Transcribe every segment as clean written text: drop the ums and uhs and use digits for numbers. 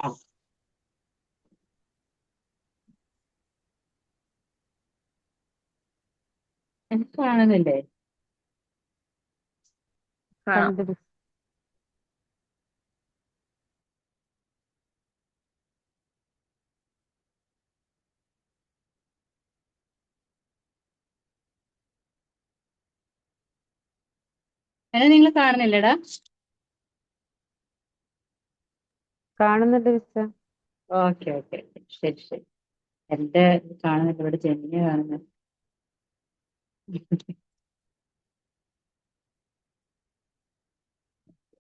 ആ, എനിക്ക് കാണുന്നില്ലേ? കാണാം. കണ്ടു. എന്നെ നിങ്ങൾ കാണുന്നില്ലടാ? കാണുന്നുണ്ട് മിസ്സേ. ഓക്കെ ഓക്കെ, ശരി ശരി. എന്റെ കാണുന്നില്ല, ഇവിടെ ജെമിനി കാണുന്നത്.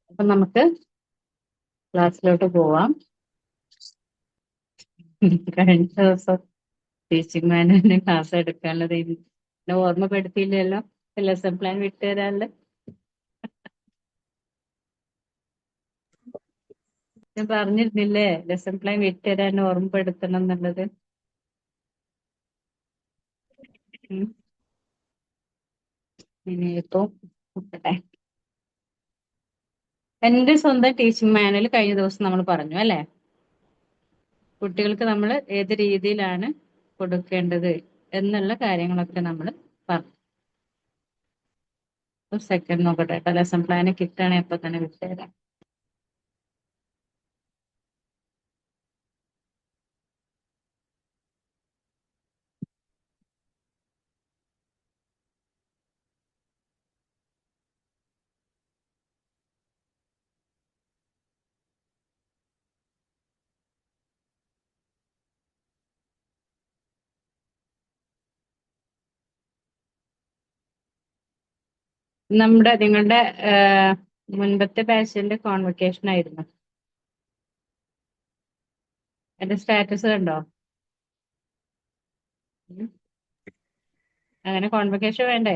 അപ്പൊ നമുക്ക് ക്ലാസ്സിലോട്ട് പോവാം. കഴിഞ്ഞ ദിവസം ടീച്ചിങ് മാനുവലിന് ക്ലാസ് എടുക്കാനുള്ളത് എന്നെ ഓർമ്മപ്പെടുത്തിയില്ലല്ലോ. ലെസൺ പ്ലാൻ വിട്ടുതരാനുള്ള ഞാൻ പറഞ്ഞിരുന്നില്ലേ, ലെസൺ പ്ലാൻ വിട്ടുതരാൻ ഓർമ്മപ്പെടുത്തണം എന്നുള്ളത്. ഉം. ഇനിയിപ്പോ നോക്കട്ടെ. എന്റെ സ്വന്തം ടീച്ചിങ് മാനുവൽ കഴിഞ്ഞ ദിവസം നമ്മൾ പറഞ്ഞു അല്ലെ, കുട്ടികൾക്ക് നമ്മൾ ഏത് രീതിയിലാണ് കൊടുക്കേണ്ടത് എന്നുള്ള കാര്യങ്ങളൊക്കെ നമ്മൾ പറഞ്ഞു. സെക്കൻഡ് നോക്കട്ടെ കേട്ടോ, ലെസൺ പ്ലാൻ കിട്ടണേ ഇപ്പൊ തന്നെ വിട്ടുതരാം. നിങ്ങളുടെ മുൻപത്തെ ബാച്ചിന്റെ കോൺവെക്കേഷൻ ആയിരുന്നു. എന്റെ സ്റ്റാറ്റസ് കണ്ടോ? ഉം. അങ്ങനെ കോൺവെക്കേഷൻ വേണ്ടേ?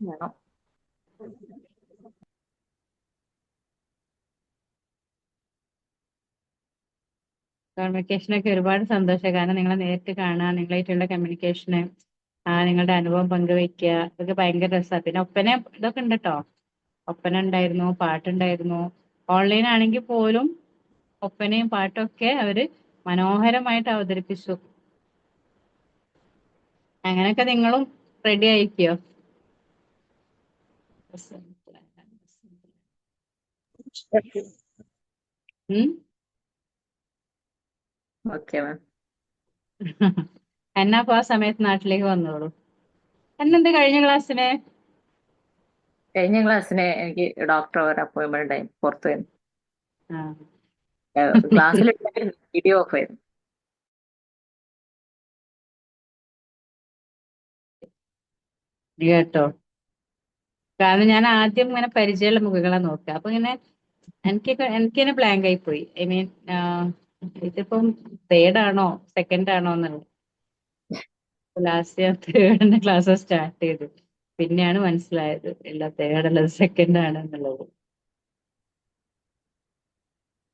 വേണം. കോൺവെക്കേഷൻ ഒക്കെ ഒരുപാട് സന്തോഷം, കാരണം നിങ്ങളെ നേരിട്ട് കാണുക, നിങ്ങളായിട്ടുള്ള കമ്മ്യൂണിക്കേഷന്, നിങ്ങളുടെ അനുഭവം പങ്കുവെക്കുക, ഇതൊക്കെ ഭയങ്കര രസമാണ്. പിന്നെ ഒപ്പന ഇതൊക്കെ ഉണ്ട് കേട്ടോ. ഒപ്പന ഉണ്ടായിരുന്നു, പാട്ടുണ്ടായിരുന്നു. ഓൺലൈൻ ആണെങ്കിൽ പോലും ഒപ്പനയും പാട്ടും ഒക്കെ അവര് മനോഹരമായിട്ട് അവതരിപ്പിച്ചു. അങ്ങനെയൊക്കെ നിങ്ങളും റെഡി ആയിക്കോ? ഉം. Okay ma'am. എന്നാ അപ്പൊ ആ സമയത്ത് നാട്ടിലേക്ക് വന്നോളൂ. എന്നെന്ത് കഴിഞ്ഞ ക്ലാസ്സിന്? കഴിഞ്ഞ ക്ലാസ്സിന് എനിക്ക് ഡോക്ടർ ഒരു അപ്പോയിന്റ്മെന്റ് ഉണ്ടായി, പുറത്തു വരുന്നു. ആ. ക്ലാസ്സിൽ വീഡിയോ ഓഫ് ആയിരുന്നു. കേട്ടോ, കാരണം ഞാൻ ആദ്യം ഇങ്ങനെ പരിചയമുള്ള മുഖങ്ങളെ നോക്കുക, അപ്പൊ ഇങ്ങനെ എനിക്ക് തന്നെ ബ്ലാങ്ക് ആയി പോയി. ഐ മീൻ, ഇതിപ്പം തേർഡ് ആണോ സെക്കൻഡ് ആണോ എന്നുള്ളത്. ലാസ്റ്റ് ഞാൻ തേർഡിന്റെ ക്ലാസ് സ്റ്റാർട്ട് ചെയ്തു. പിന്നെയാണ് മനസ്സിലായത് ഇല്ല, തേർഡ് അല്ലത് സെക്കൻഡ് ആണ് എന്നുള്ളത്.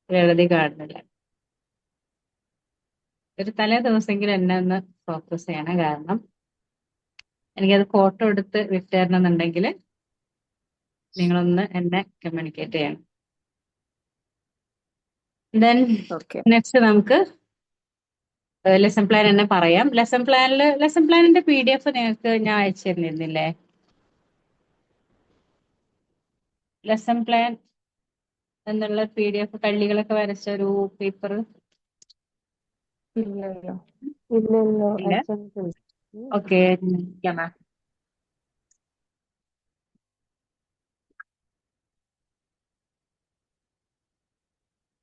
എഴുതി കാണുന്നില്ല. ഒരു തലേ ദിവസമെങ്കിലും എന്നെ ഒന്ന് ഫോക്കസ് ചെയ്യണം, കാരണം എനിക്കത് ഫോട്ടോ എടുത്ത് വിട്ടുതരണം എന്നുണ്ടെങ്കിൽ നിങ്ങളൊന്ന് എന്നെ കമ്മ്യൂണിക്കേറ്റ് ചെയ്യണം. Then okay. നെക്സ്റ്റ് നമുക്ക് ലെസൺ പ്ലാൻ തന്നെ പറയാം. ലെസൺ പ്ലാനിന്റെ PDF നിങ്ങൾക്ക് ഞാൻ അയച്ചു തരുന്നിരുന്നില്ലേ? ലെസൺ പ്ലാൻ എന്നുള്ള PDF കള്ളികളൊക്കെ വരച്ച ഒരു പേപ്പർ. ഇല്ലല്ലോ. ഇല്ലല്ലോ, ഇല്ല. അയച്ചിട്ടില്ല. ഓക്കെ. ഇല്ല മാം.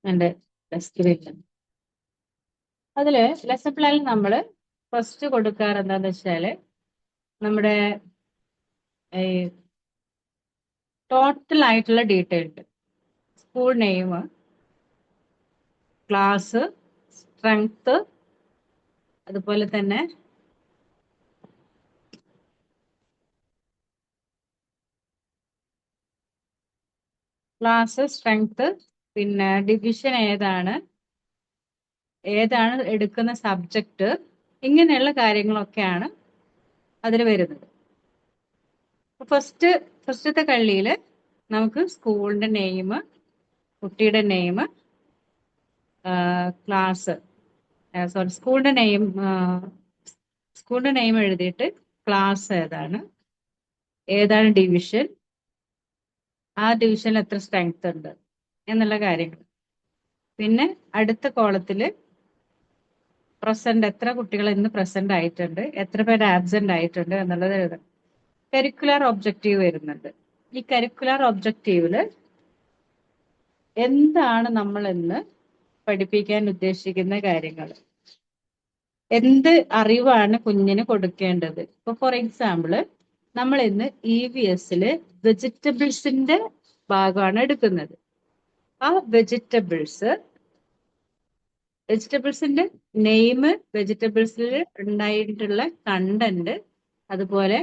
എന്റെ ഡെസ്കിലില്ല. അതില് ലെസൺ പ്ലാനിൽ നമ്മൾ ഫസ്റ്റ് കൊടുക്കാറ് എന്താന്ന് വെച്ചാല് നമ്മുടെ ഈ ടോട്ടൽ ആയിട്ടുള്ള detailed school name, class, strength, അതുപോലെ തന്നെ ക്ലാസ്, സ്ട്രെങ്ത്, പിന്നെ ഡിവിഷൻ ഏതാണ് എടുക്കുന്ന സബ്ജക്റ്റ്, ഇങ്ങനെയുള്ള കാര്യങ്ങളൊക്കെയാണ് അതിൽ വരുന്നത്. ഫസ്റ്റത്തെ കള്ളിയിൽ നമുക്ക് സ്കൂളിന്റെ നെയിം, കുട്ടിയുടെ നെയിം, ക്ലാസ് സോറി സ്കൂളിന്റെ നെയിം എഴുതിയിട്ട് ക്ലാസ് ഏതാണ് ഡിവിഷൻ, ആ ഡിവിഷനിൽ എത്ര സ്ട്രെങ്ത് ഉണ്ട് എന്നുള്ള കാര്യങ്ങൾ. പിന്നെ അടുത്ത കോളത്തില് പ്രസന്റ്, എത്ര കുട്ടികൾ ഇന്ന് പ്രസന്റ് ആയിട്ടുണ്ട്, എത്ര പേര് ആബ്സെന്റ് ആയിട്ടുണ്ട് എന്നുള്ളത് എഴുതണം. കരിക്കുലർ ഒബ്ജക്റ്റീവ് വരുന്നുണ്ട്. ഈ കരിക്കുലർ ഒബ്ജക്റ്റീവില് എന്താണ് നമ്മൾ ഇന്ന് പഠിപ്പിക്കാൻ ഉദ്ദേശിക്കുന്ന കാര്യങ്ങൾ, എന്ത് അറിവാണ് കുഞ്ഞിന് കൊടുക്കേണ്ടത്. ഇപ്പൊ ഫോർ എക്സാമ്പിള് നമ്മൾ ഇന്ന് EVSല് വെജിറ്റബിൾസിന്റെ ഭാഗമാണ് എടുക്കുന്നത്. ആ വെജിറ്റബിൾസിന്റെ നെയിം, വെജിറ്റബിൾസിൽ ഉണ്ടായിട്ടുള്ള കണ്ടന്റ്, അതുപോലെ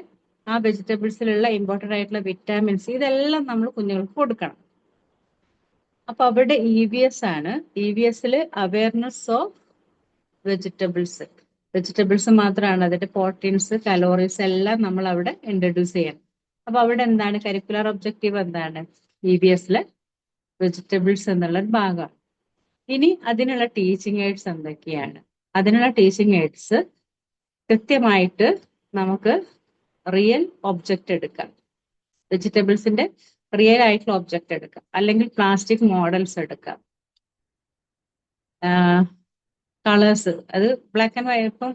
ആ വെജിറ്റബിൾസിലുള്ള ഇമ്പോർട്ടൻ്റ് ആയിട്ടുള്ള വിറ്റാമിൻസ്, ഇതെല്ലാം നമ്മൾ കുഞ്ഞുങ്ങൾക്ക് കൊടുക്കണം. അപ്പൊ അവിടെ EVS ആണ്. EVSല് അവയർനെസ് ഓഫ് വെജിറ്റബിൾസ് മാത്രമാണ്, അതിന്റെ പ്രോട്ടീൻസ്, കലോറീസ് എല്ലാം നമ്മൾ അവിടെ ഇൻട്രൊഡ്യൂസ് ചെയ്യണം. അപ്പൊ അവിടെ എന്താണ് കരിക്കുലർ ഒബ്ജക്റ്റീവ്, എന്താണ് EVSലെ വെജിറ്റബിൾസ് എന്നുള്ള ഭാഗമാണ്. ഇനി അതിനുള്ള ടീച്ചിങ് എയ്ഡ്സ് എന്തൊക്കെയാണ്? അതിനുള്ള ടീച്ചിങ് എയ്ഡ്സ് കൃത്യമായിട്ട് നമുക്ക് റിയൽ ഒബ്ജക്റ്റ് എടുക്കാം, വെജിറ്റബിൾസിന്റെ റിയൽ ആയിട്ടുള്ള ഒബ്ജക്റ്റ് എടുക്കാം, അല്ലെങ്കിൽ പ്ലാസ്റ്റിക് മോഡൽസ് എടുക്കാം. കളേഴ്സ് അത് ബ്ലാക്ക് ആൻഡ് വൈറ്റ്. ഇപ്പം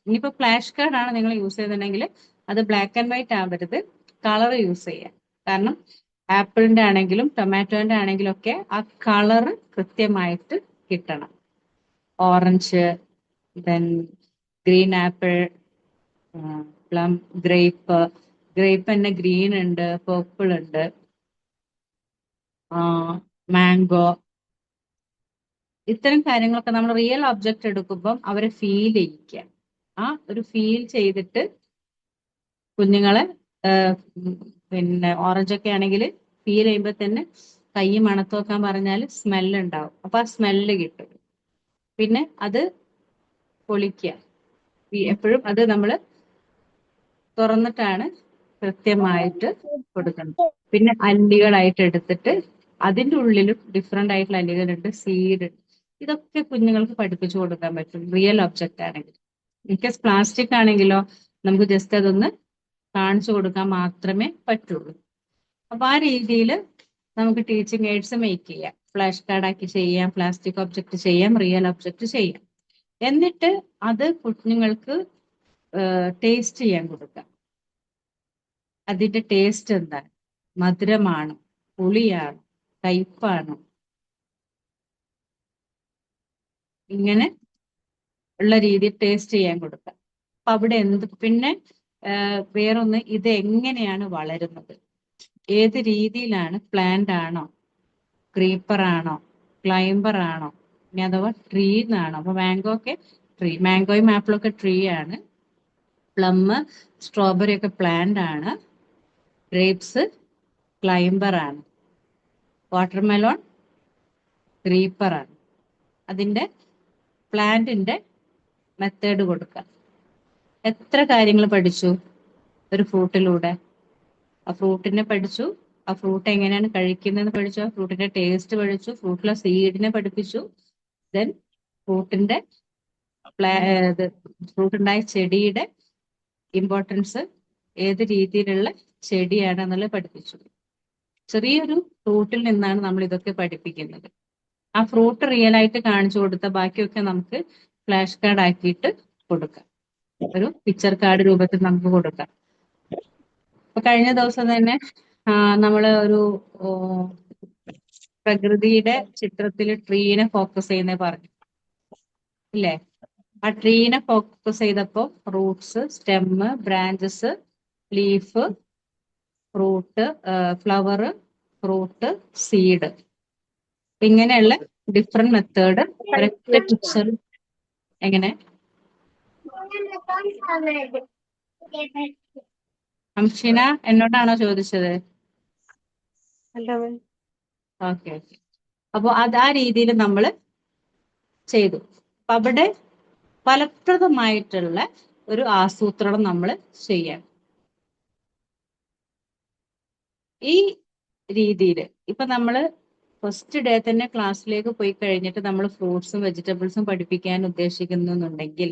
ഇനിയിപ്പോ ഫ്ലാഷ് കാർഡ് ആണ് നിങ്ങൾ യൂസ് ചെയ്യുന്നുണ്ടെങ്കിൽ അത് ബ്ലാക്ക് ആൻഡ് വൈറ്റ് ആവരുത്, കളർ യൂസ് ചെയ്യാം. കാരണം ആപ്പിളിന്റെ ആണെങ്കിലും ടൊമാറ്റോന്റെ ആണെങ്കിലും ഒക്കെ ആ കളർ കൃത്യമായിട്ട് കിട്ടണം. Orange, then green apple, plum, grape തന്നെ ഗ്രീൻ ഉണ്ട്, പർപ്പിൾ ഉണ്ട്, മാംഗോ. ഇത്തരം കാര്യങ്ങളൊക്കെ നമ്മൾ റിയൽ ഒബ്ജക്റ്റ് എടുക്കുമ്പം അവരെ ഫീൽ ചെയ്യിക്കുക. ആ ഒരു ഫീൽ ചെയ്തിട്ട് കുഞ്ഞുങ്ങളെ പിന്നെ ഓറഞ്ച് ഒക്കെ ആണെങ്കിൽ ഫീൽ ചെയ്യുമ്പോൾ തന്നെ കൈ മണത്ത് നോക്കാൻ പറഞ്ഞാൽ സ്മെല്ല് ഉണ്ടാവും. അപ്പൊ ആ സ്മെല്ല് കിട്ടും. പിന്നെ അത് പൊളിക്കുക. എപ്പോഴും അത് നമ്മൾ തുറന്നിട്ടാണ് കൃത്യമായിട്ട് കൊടുക്കുന്നത്. പിന്നെ അല്ലികളായിട്ട് എടുത്തിട്ട് അതിൻ്റെ ഉള്ളിലും ഡിഫറെന്റ് ആയിട്ടുള്ള അല്ലികളുണ്ട്, സീഡ്. ഇതൊക്കെ കുഞ്ഞുങ്ങൾക്ക് പഠിപ്പിച്ചു കൊടുക്കാൻ പറ്റും റിയൽ ഒബ്ജക്റ്റ് ആണെങ്കിൽ. ഇൻകേസ് പ്ലാസ്റ്റിക് ആണെങ്കിലോ നമുക്ക് ജസ്റ്റ് അതൊന്ന് കാണിച്ചു കൊടുക്കാൻ മാത്രമേ പറ്റുള്ളൂ. അപ്പൊ ആ രീതിയിൽ നമുക്ക് ടീച്ചിങ് എയ്ഡ്സ് മേക്ക് ചെയ്യാം. ഫ്ലാഷ് കാർഡ് ആക്കി ചെയ്യാം, പ്ലാസ്റ്റിക് ഒബ്ജക്റ്റ് ചെയ്യാം, റിയൽ ഒബ്ജക്റ്റ് ചെയ്യാം. എന്നിട്ട് അത് കുഞ്ഞുങ്ങൾക്ക് ടേസ്റ്റ് ചെയ്യാൻ കൊടുക്കാം. അതിന്റെ ടേസ്റ്റ് എന്താണ്, മധുരമാണോ, പുളിയാണോ, കയ്പാണോ, ഇങ്ങനെ ഉള്ള രീതിയിൽ ടേസ്റ്റ് ചെയ്യാൻ കൊടുക്കാം. അപ്പൊ അവിടെ പിന്നെ വേറൊന്ന്, ഇത് എങ്ങനെയാണ് വളരുന്നത്, ഏത് രീതിയിലാണ്, പ്ലാന്റ് ആണോ, ക്രീപ്പർ ആണോ, ക്ലൈംബർ ആണോ, ഇനി അഥവാ ട്രീ എന്നാണോ. അപ്പൊ മാംഗോ ഒക്കെ ട്രീ, മാംഗോയും ആപ്പിളും ഒക്കെ ട്രീ ആണ്. പ്ലം, സ്ട്രോബെറി ഒക്കെ പ്ലാന്റ് ആണ്. ഗ്രേപ്സ് ക്ലൈംബർ ആണ്. വാട്ടർമെലോൺ ക്രീപ്പർ ആണ്. അതിന്റെ പ്ലാന്റിന്റെ മെത്തേഡ് കൊടുക്കുക. എത്ര കാര്യങ്ങൾ പഠിച്ചു ഒരു ഫ്രൂട്ടിലൂടെ. ആ ഫ്രൂട്ടിനെ പഠിച്ചു, ആ ഫ്രൂട്ട് എങ്ങനെയാണ് കഴിക്കുന്നതെന്ന് പഠിച്ചു, ആ ഫ്രൂട്ടിന്റെ ടേസ്റ്റ് പഠിച്ചു, ഫ്രൂട്ടിലെ സീഡിനെ പഠിപ്പിച്ചു, ദെൻ ഫ്രൂട്ടിന്റെ ഫ്രൂട്ടുണ്ടായ ചെടിയുടെ ഇമ്പോർട്ടൻസ്, ഏത് രീതിയിലുള്ള ചെടിയാണ് എന്നുള്ളത് പഠിപ്പിച്ചു. ചെറിയൊരു ഫ്രൂട്ടിൽ നിന്നാണ് നമ്മൾ ഇതൊക്കെ പഠിപ്പിക്കുന്നത്. ആ ഫ്രൂട്ട് റിയൽ ആയിട്ട് കാണിച്ചു കൊടുത്ത ബാക്കിയൊക്കെ നമുക്ക് ഫ്ലാഷ് കാർഡ് ആക്കിയിട്ട് കൊടുക്കാം, ഒരു പിക്ചർ കാർഡ് രൂപത്തിൽ നമുക്ക് കൊടുക്കാം. അപ്പൊ കഴിഞ്ഞ ദിവസം തന്നെ നമ്മള് ഒരു പ്രകൃതിയുടെ ചിത്രത്തിൽ ട്രീനെ ഫോക്കസ് ചെയ്യുന്നേ പറഞ്ഞു ഇല്ലേ. ആ ട്രീനെ ഫോക്കസ് ചെയ്തപ്പോ Roots, stem, branches, leaf, fruit, flower, fruit, seed, ഇങ്ങനെയുള്ള ഡിഫറെന്റ് മെത്തേഡ് ഒരൊറ്റ പിക്ചർ. എങ്ങനെ അംഷിന എന്നോടാണോ ചോദിച്ചത്? അല്ല അവൻ ഓക്കെ. അപ്പൊ അത് ആ രീതിയിൽ നമ്മൾ ചെയ്തു. അപ്പൊ അവിടെ ഫലപ്രദമായിട്ടുള്ള ഒരു ആസൂത്രണം നമ്മൾ ചെയ്യാം. ഈ രീതിയിൽ ഇപ്പൊ നമ്മള് ഫസ്റ്റ് ഡേ തന്നെ ക്ലാസ്സിലേക്ക് പോയി കഴിഞ്ഞിട്ട് നമ്മൾ ഫ്രൂട്ട്സും വെജിറ്റബിൾസും പഠിപ്പിക്കാൻ ഉദ്ദേശിക്കുന്നുണ്ടെങ്കിൽ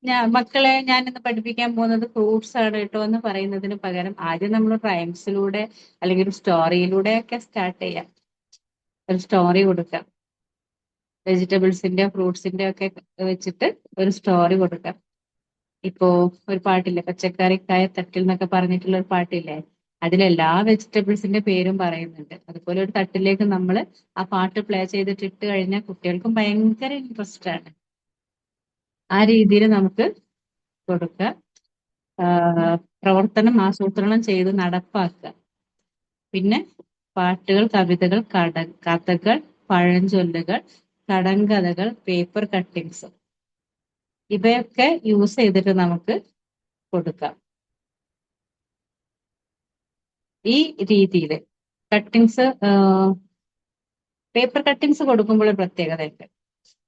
ഞാൻ ഇന്ന് പഠിപ്പിക്കാൻ പോകുന്നത് ഫ്രൂട്ട്സ് ആണ് കേട്ടോ എന്ന് പറയുന്നതിന് പകരം ആദ്യം നമ്മൾ റൈംസിലൂടെ അല്ലെങ്കിൽ ഒരു സ്റ്റോറിയിലൂടെ ഒക്കെ സ്റ്റാർട്ട് ചെയ്യാം. ഒരു സ്റ്റോറി കൊടുക്കാം, വെജിറ്റബിൾസിന്റെ ഫ്രൂട്ട്സിന്റെ ഒക്കെ വെച്ചിട്ട് ഒരു സ്റ്റോറി കൊടുക്കാം. ഇപ്പോ ഒരു പാട്ടില്ലേ, പച്ചക്കറിക്കായ തട്ടിൽ എന്നൊക്കെ പറഞ്ഞിട്ടുള്ള ഒരു പാട്ടില്ലേ, അതിലെല്ലാ വെജിറ്റബിൾസിന്റെ പേരും പറയുന്നുണ്ട്. അതുപോലെ ഒരു തട്ടിലേക്ക് നമ്മൾ ആ പാട്ട് പ്ലേ ചെയ്തിട്ട് ഇട്ട് കഴിഞ്ഞാൽ കുട്ടികൾക്കും ഭയങ്കര ഇൻട്രസ്റ്റ് ആണ്. ആ രീതിയിൽ നമുക്ക് കൊടുക്കുക. പ്രവർത്തനം ആസൂത്രണം ചെയ്ത് നടപ്പാക്കുക. പിന്നെ പാട്ടുകൾ, കവിതകൾ, കഥകൾ, പഴഞ്ചൊല്ലുകൾ, കടങ്കഥകൾ, പേപ്പർ കട്ടിങ്സ് ഇവയൊക്കെ യൂസ് ചെയ്തിട്ട് നമുക്ക് കൊടുക്കാം. ഈ രീതിയിൽ കട്ടിങ്സ്, പേപ്പർ കട്ടിങ്സ് കൊടുക്കുമ്പോൾ ഒരു പ്രത്യേകതയുണ്ട്.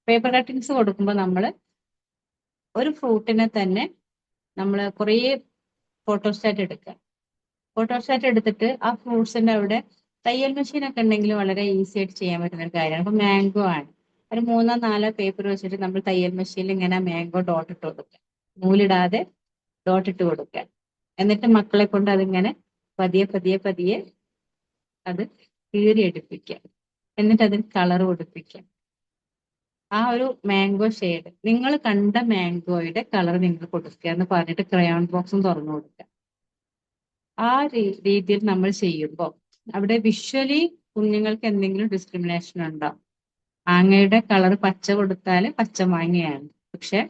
പേപ്പർ കട്ടിങ്സ് കൊടുക്കുമ്പോൾ നമ്മൾ ഒരു ഫ്രൂട്ടിനെ തന്നെ നമ്മൾ കുറേ ഫോട്ടോസ്റ്റാറ്റ് എടുക്കുക. ഫോട്ടോസ്റ്റാറ്റ് എടുത്തിട്ട് ആ ഫ്രൂട്ട്സിന്റെ അവിടെ തയ്യൽ മെഷീനൊക്കെ ഉണ്ടെങ്കിൽ വളരെ ഈസി ആയിട്ട് ചെയ്യാൻ പറ്റുന്ന ഒരു കാര്യമാണ്. അപ്പൊ മാംഗോ ആണ്, ഒരു 3-4 പേപ്പർ വെച്ചിട്ട് നമ്മൾ തയ്യൽ മെഷീനിൽ ഇങ്ങനെ മാംഗോ ഡോട്ട് ഇട്ട് കൊടുക്കുക, നൂലിടാതെ ഡോട്ട് ഇട്ട് കൊടുക്കുക. എന്നിട്ട് മക്കളെ കൊണ്ട് അതിങ്ങനെ പതിയെ പതിയെ പതിയെ അത് കീറിയെടുപ്പിക്കുക. എന്നിട്ട് അതിന് കളർ കൊടുപ്പിക്കുക. ആ ഒരു മാംഗോ ഷെയ്ഡ്, നിങ്ങൾ കണ്ട മാംഗോയുടെ കളർ നിങ്ങൾ കൊടുക്കുക എന്ന് പറഞ്ഞിട്ട് ക്രയോൺ ബോക്സും തുറന്നു കൊടുക്കുക. ആ രീതിയിൽ നമ്മൾ ചെയ്യുമ്പോൾ അവിടെ വിഷ്വലി കുഞ്ഞുങ്ങൾക്ക് എന്തെങ്കിലും ഡിസ്ക്രിമിനേഷൻ ഉണ്ടാവും. മാങ്ങയുടെ കളർ പച്ച കൊടുത്താൽ പച്ച മാങ്ങയാണ്, പക്ഷെ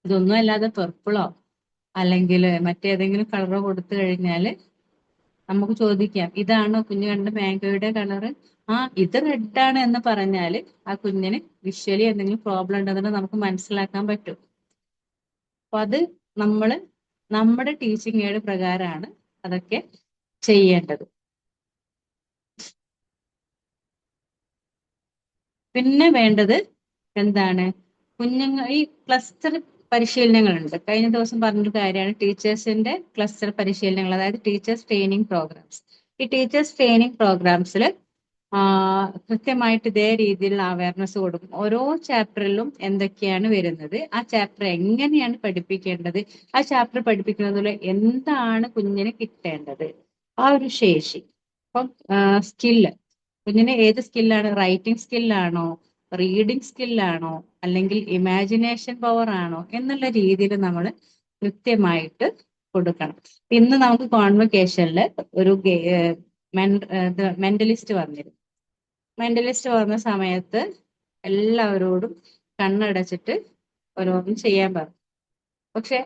ഇതൊന്നും അല്ലാതെ പെർപ്പിളോ അല്ലെങ്കിൽ മറ്റേതെങ്കിലും കളറോ കൊടുത്തു കഴിഞ്ഞാൽ നമുക്ക് ചോദിക്കാം, ഇതാണോ കുഞ്ഞ് കണ്ട മാംഗോയുടെ കളറ്? ഇത് റെഡാണ് എന്ന് പറഞ്ഞാൽ ആ കുഞ്ഞിന് വിഷ്വലി എന്തെങ്കിലും പ്രോബ്ലം ഉണ്ടെന്ന് നമുക്ക് മനസ്സിലാക്കാൻ പറ്റും. അപ്പൊ അത് നമ്മുടെ ടീച്ചിങ് എയ്ഡ് പ്രകാരമാണ് അതൊക്കെ ചെയ്യേണ്ടത്. പിന്നെ വേണ്ടത് എന്താണ്, ഈ ക്ലസ്റ്റർ പരിശീലനങ്ങളുണ്ട്. കഴിഞ്ഞ ദിവസം പറഞ്ഞൊരു കാര്യമാണ് ടീച്ചേഴ്സിന്റെ ക്ലസ്റ്റർ പരിശീലനങ്ങൾ, അതായത് ടീച്ചേഴ്സ് ട്രെയിനിങ് പ്രോഗ്രാംസ്. ഈ ടീച്ചേഴ്സ് ട്രെയിനിങ് പ്രോഗ്രാംസിൽ കൃത്യമായിട്ട് ഇതേ രീതിയിലുള്ള അവയർനെസ് കൊടുക്കും. ഓരോ ചാപ്റ്ററിലും എന്തൊക്കെയാണ് വരുന്നത്, ആ ചാപ്റ്റർ എങ്ങനെയാണ് പഠിപ്പിക്കേണ്ടത്, ആ ചാപ്റ്റർ പഠിപ്പിക്കുന്നതിൽ എന്താണ് കുഞ്ഞിന് കിട്ടേണ്ടത്, ആ ഒരു ശേഷി. അപ്പം സ്കില്ല്, കുഞ്ഞിന് ഏത് സ്കില്ലാണ്, റൈറ്റിംഗ് സ്കില്ലാണോ, റീഡിംഗ് സ്കില്ലാണോ, അല്ലെങ്കിൽ ഇമാജിനേഷൻ പവർ ആണോ എന്നുള്ള രീതിയിൽ നമ്മൾ കൃത്യമായിട്ട് കൊടുക്കണം. ഇന്ന് നമുക്ക് കോൺവക്കേഷനിൽ ഒരു മെന്റലിസ്റ്റ് വന്നിരുന്നു. മെന്റലിസ്റ്റ് വന്ന സമയത്ത് എല്ലാവരോടും കണ്ണടച്ചിട്ട് ഓരോന്നും ചെയ്യാൻ പറഞ്ഞു. പക്ഷെ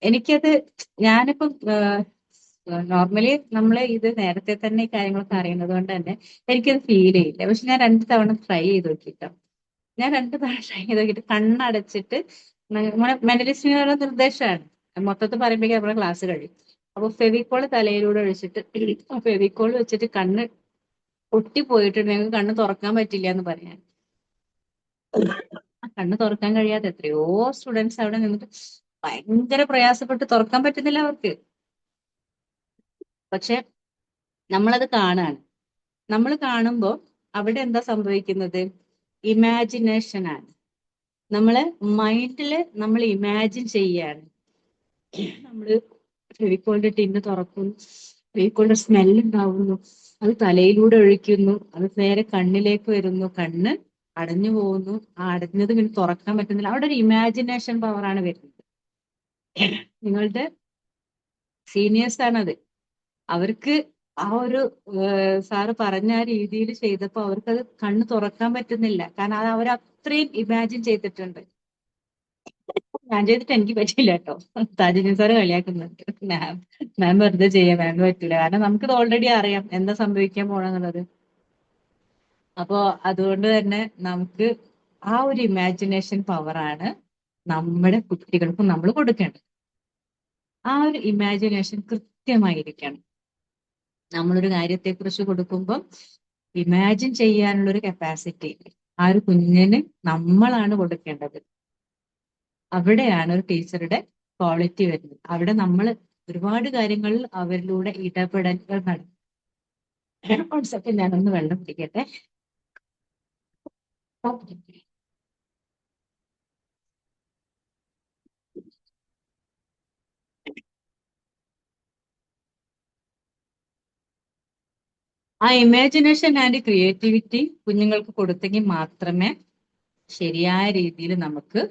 എനിക്കത്, ഞാനിപ്പം നോർമലി നമ്മൾ ഇത് നേരത്തെ തന്നെ ഈ കാര്യങ്ങളൊക്കെ അറിയുന്നത് കൊണ്ട് തന്നെ എനിക്കത് ഫീൽ ചെയ്യില്ല. പക്ഷെ ഞാൻ 2 തവണ ട്രൈ ചെയ്ത് നോക്കിട്ടോ. ഞാൻ 2 തവണ ട്രൈ ചെയ്ത് നോക്കിയിട്ട് കണ്ണടച്ചിട്ട്, നമ്മുടെ മെന്റലിസ്റ്റിനുള്ള നിർദ്ദേശമാണ്, മൊത്തത്തിൽ പറയുമ്പോഴേക്കും നമ്മുടെ ക്ലാസ് കഴിയും. അപ്പൊ ഫെവിക്കോൾ തലയിലൂടെ ഒഴിച്ചിട്ട് ഫെവിക്കോൾ വെച്ചിട്ട് കണ്ണ് പൊട്ടിപ്പോയിട്ടുണ്ടെങ്കിൽ കണ്ണ് തുറക്കാൻ പറ്റില്ല എന്ന് പറയാൻ. ആ കണ്ണ് തുറക്കാൻ കഴിയാതെ എത്രയോ സ്റ്റുഡൻസ് അവിടെ നിന്നിട്ട് ഭയങ്കര പ്രയാസപ്പെട്ട് തുറക്കാൻ പറ്റുന്നില്ല അവർക്ക്. പക്ഷെ നമ്മളത് കാണാണ്. നമ്മൾ കാണുമ്പോൾ അവിടെ എന്താ സംഭവിക്കുന്നത്, ഇമാജിനേഷൻ ആണ്. നമ്മള് മൈൻഡില് നമ്മൾ ഇമാജിൻ ചെയ്യാണ്. നമ്മള് ഫെവിക്കോളിന്റെ ടിന്ന് തുറക്കുന്നു, ഫെവിക്കോളിന്റെ സ്മെല്ല് ഉണ്ടാവുന്നു, അത് തലയിലൂടെ ഒഴിക്കുന്നു, അത് നേരെ കണ്ണിലേക്ക് വരുന്നു, കണ്ണ് അടഞ്ഞു പോകുന്നു, ആ അടഞ്ഞത് പിന്നെ തുറക്കാൻ പറ്റുന്നില്ല. അവിടെ ഒരു ഇമാജിനേഷൻ പവറാണ് വരുന്നത്. നിങ്ങളുടെ സീനിയേഴ്സ് ആണത്. അവർക്ക് ആ ഒരു സാറ് പറഞ്ഞ ആ രീതിയിൽ ചെയ്തപ്പോൾ അവർക്കത് കണ്ണ് തുറക്കാൻ പറ്റുന്നില്ല. കാരണം അത് അവർ അത്രയും ഇമാജിൻ ചെയ്തിട്ടുണ്ട്. ഞാൻ ചെയ്തിട്ട് എനിക്ക് പറ്റില്ല കേട്ടോ. താജുദ്ദീൻ സാറ് കളിയാക്കുന്നുണ്ട്, മാം വെറുതെ ചെയ്യാൻ മാം പറ്റില്ല, കാരണം നമുക്കിത് ഓൾറെഡി അറിയാം എന്താ സംഭവിക്കാൻ പോണെന്നുള്ളത്. അപ്പോ അതുകൊണ്ട് തന്നെ നമുക്ക് ആ ഒരു ഇമാജിനേഷൻ പവറാണ് നമ്മുടെ കുട്ടികൾക്ക് നമ്മൾ കൊടുക്കേണ്ടത്. ആ ഒരു ഇമാജിനേഷൻ കൃത്യമായിരിക്കണം. നമ്മളൊരു കാര്യത്തെക്കുറിച്ച് കൊടുക്കുമ്പോൾ ഇമാജിൻ ചെയ്യാനുള്ള ഒരു കപ്പാസിറ്റി ആ ഒരു കുഞ്ഞിന് നമ്മളാണ് കൊടുക്കേണ്ടത്. അവിടെയാണ് ഒരു ടീച്ചറുടെ ക്വാളിറ്റി വരുന്നത്. അവിടെ നമ്മൾ ഒരുപാട് കാര്യങ്ങളിൽ അവരിലൂടെ ഇടപെടലുകൾ നടത്തും. ഞാനൊന്ന് വെള്ളം പിടിക്കട്ടെ. ആ ഇമാജിനേഷൻ ആൻഡ് ക്രിയേറ്റിവിറ്റി കുഞ്ഞുങ്ങൾക്ക് കൊടുത്തെങ്കിൽ മാത്രമേ ശരിയായ രീതിയിൽ നമുക്ക്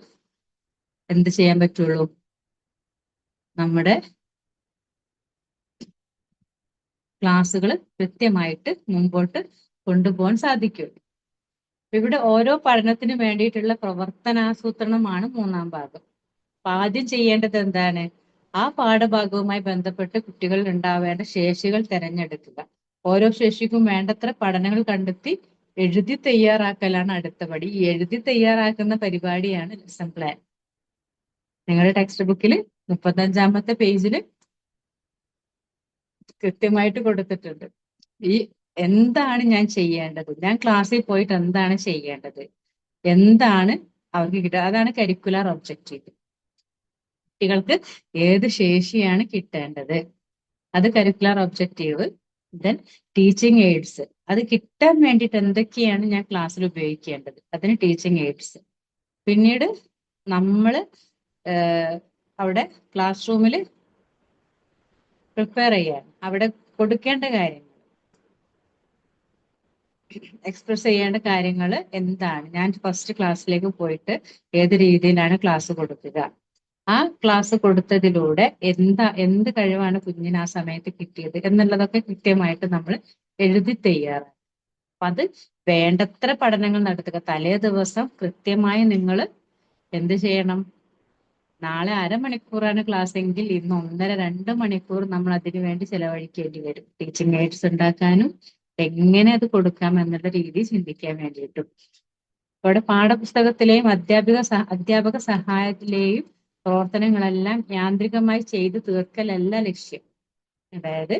എന്ത് ചെയ്യാൻ പറ്റുള്ളൂ, നമ്മുടെ ക്ലാസ്സുകൾ കൃത്യമായിട്ട് മുമ്പോട്ട് കൊണ്ടുപോകാൻ സാധിക്കുള്ളൂ. ഇവിടെ ഓരോ പഠനത്തിന് വേണ്ടിയിട്ടുള്ള പ്രവർത്തനാസൂത്രണമാണ് മൂന്നാം ഭാഗം. അപ്പൊ ആദ്യം ചെയ്യേണ്ടത് എന്താണ്? ആ പാഠഭാഗവുമായി ബന്ധപ്പെട്ട് കുട്ടികളിൽ ഉണ്ടാവേണ്ട ശേഷികൾ തിരഞ്ഞെടുക്കുക. ഓരോ ശേഷിക്കും വേണ്ടത്ര പഠനങ്ങൾ കണ്ടെത്തി എഴുതി തയ്യാറാക്കലാണ് അടുത്ത പടി. ഈ എഴുതി തയ്യാറാക്കുന്ന പരിപാടിയാണ് ലെസൺ പ്ലാൻ. നിങ്ങളുടെ ടെക്സ്റ്റ് ബുക്കിൽ 35-ാമത്തെ പേജിൽ കൃത്യമായിട്ട് കൊടുത്തിട്ടുണ്ട്. ഈ എന്താണ് ഞാൻ ചെയ്യേണ്ടത്, ഞാൻ ക്ലാസ്സിൽ പോയിട്ട് എന്താണ് ചെയ്യേണ്ടത്, എന്താണ് അവർക്ക് കിട്ടുക, അതാണ് കരിക്കുലർ ഒബ്ജക്റ്റീവ്. കുട്ടികൾക്ക് ഏത് ശേഷിയാണ് കിട്ടേണ്ടത്, അത് curricular objective. Then teaching AIDS, അത് കിട്ടാൻ വേണ്ടിയിട്ട് എന്തൊക്കെയാണ് ഞാൻ ക്ലാസ്സിൽ ഉപയോഗിക്കേണ്ടത്, അതിന് ടീച്ചിങ് എയ്ഡ്സ്. പിന്നീട് നമ്മൾ അവിടെ ക്ലാസ് റൂമിൽ പ്രിപ്പയർ ചെയ്യാൻ അവിടെ കൊടുക്കേണ്ട കാര്യങ്ങൾ, എക്സ്പ്രസ് ചെയ്യേണ്ട കാര്യങ്ങൾ എന്താണ്, ഞാൻ ഫസ്റ്റ് ക്ലാസ്സിലേക്ക് പോയിട്ട് ഏത് രീതിയിലാണ് ക്ലാസ് കൊടുക്കുക, ആ ക്ലാസ് കൊടുത്തതിലൂടെ എന്ത് കഴിവാണ് കുഞ്ഞിന് ആ സമയത്ത് കിട്ടിയത് എന്നുള്ളതൊക്കെ കൃത്യമായിട്ട് നമ്മൾ എഴുതി തയ്യാറാണ്. അപ്പൊ അത് വേണ്ടത്ര പഠനങ്ങൾ നടത്തുക. തലേ ദിവസം കൃത്യമായി നിങ്ങൾ എന്ത് ചെയ്യണം, നാളെ അരമണിക്കൂറാണ് ക്ലാസ് എങ്കിൽ ഇന്ന് 1.5-2 മണിക്കൂർ നമ്മൾ അതിനു വേണ്ടി ചെലവഴിക്കേണ്ടി വരും. ടീച്ചിങ് എയ്ഡ്സ് ഉണ്ടാക്കാനും എങ്ങനെ അത് കൊടുക്കാം എന്നുള്ള രീതി ചിന്തിക്കാൻ വേണ്ടിയിട്ടും. അവിടെ പാഠപുസ്തകത്തിലെയും അധ്യാപക സഹായത്തിലെയും പ്രവർത്തനങ്ങളെല്ലാം യാന്ത്രികമായി ചെയ്തു തീർക്കലല്ല ലക്ഷ്യം. അതായത്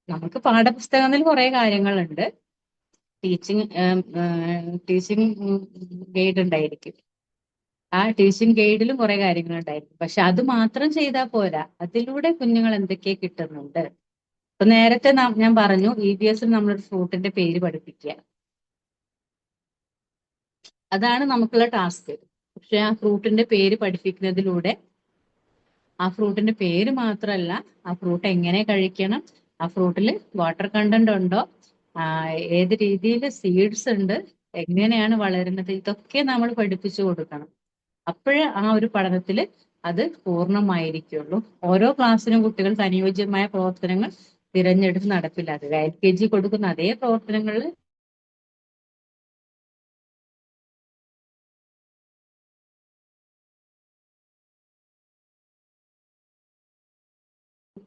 നമുക്ക് പാഠപുസ്തകത്തിൽ കുറെ കാര്യങ്ങളുണ്ട്, ടീച്ചിങ് ഗൈഡ് ഉണ്ടായിരിക്കും, ആ ടീച്ചിങ് ഗൈഡിലും കുറെ കാര്യങ്ങളുണ്ടായിരിക്കും. പക്ഷെ അത് മാത്രം ചെയ്താൽ പോരാ, അതിലൂടെ കുഞ്ഞുങ്ങൾ എന്തൊക്കെ കിട്ടുന്നുണ്ട്. ഇപ്പൊ നേരത്തെ ഞാൻ പറഞ്ഞു EVS നമ്മളൊരു ഫ്രൂട്ടിന്റെ പേര് പഠിപ്പിക്കുക, അതാണ് നമുക്കുള്ള ടാസ്ക്. പക്ഷെ ആ ഫ്രൂട്ടിന്റെ പേര് പഠിപ്പിക്കുന്നതിലൂടെ ആ ഫ്രൂട്ടിന്റെ പേര് മാത്രമല്ല, ആ ഫ്രൂട്ട് എങ്ങനെ കഴിക്കണം, ആ ഫ്രൂട്ടിൽ വാട്ടർ കണ്ടന്റ് ഉണ്ടോ, ഏത് രീതിയിൽ സീഡ്സ് ഉണ്ട്, എങ്ങനെയാണ് വളരുന്നത്, ഇതൊക്കെ നമ്മൾ പഠിപ്പിച്ചു കൊടുക്കണം. അപ്പോഴേ ആ ഒരു പഠനത്തിൽ അത് പൂർണ്ണമായിരിക്കുള്ളൂ. ഓരോ ക്ലാസ്സിനും കുട്ടികൾക്ക് അനുയോജ്യമായ പ്രവർത്തനങ്ങൾ തിരഞ്ഞെടുത്ത് നടപ്പിലാക്കുക. LKG കൊടുക്കുന്ന അതേ പ്രവർത്തനങ്ങളിൽ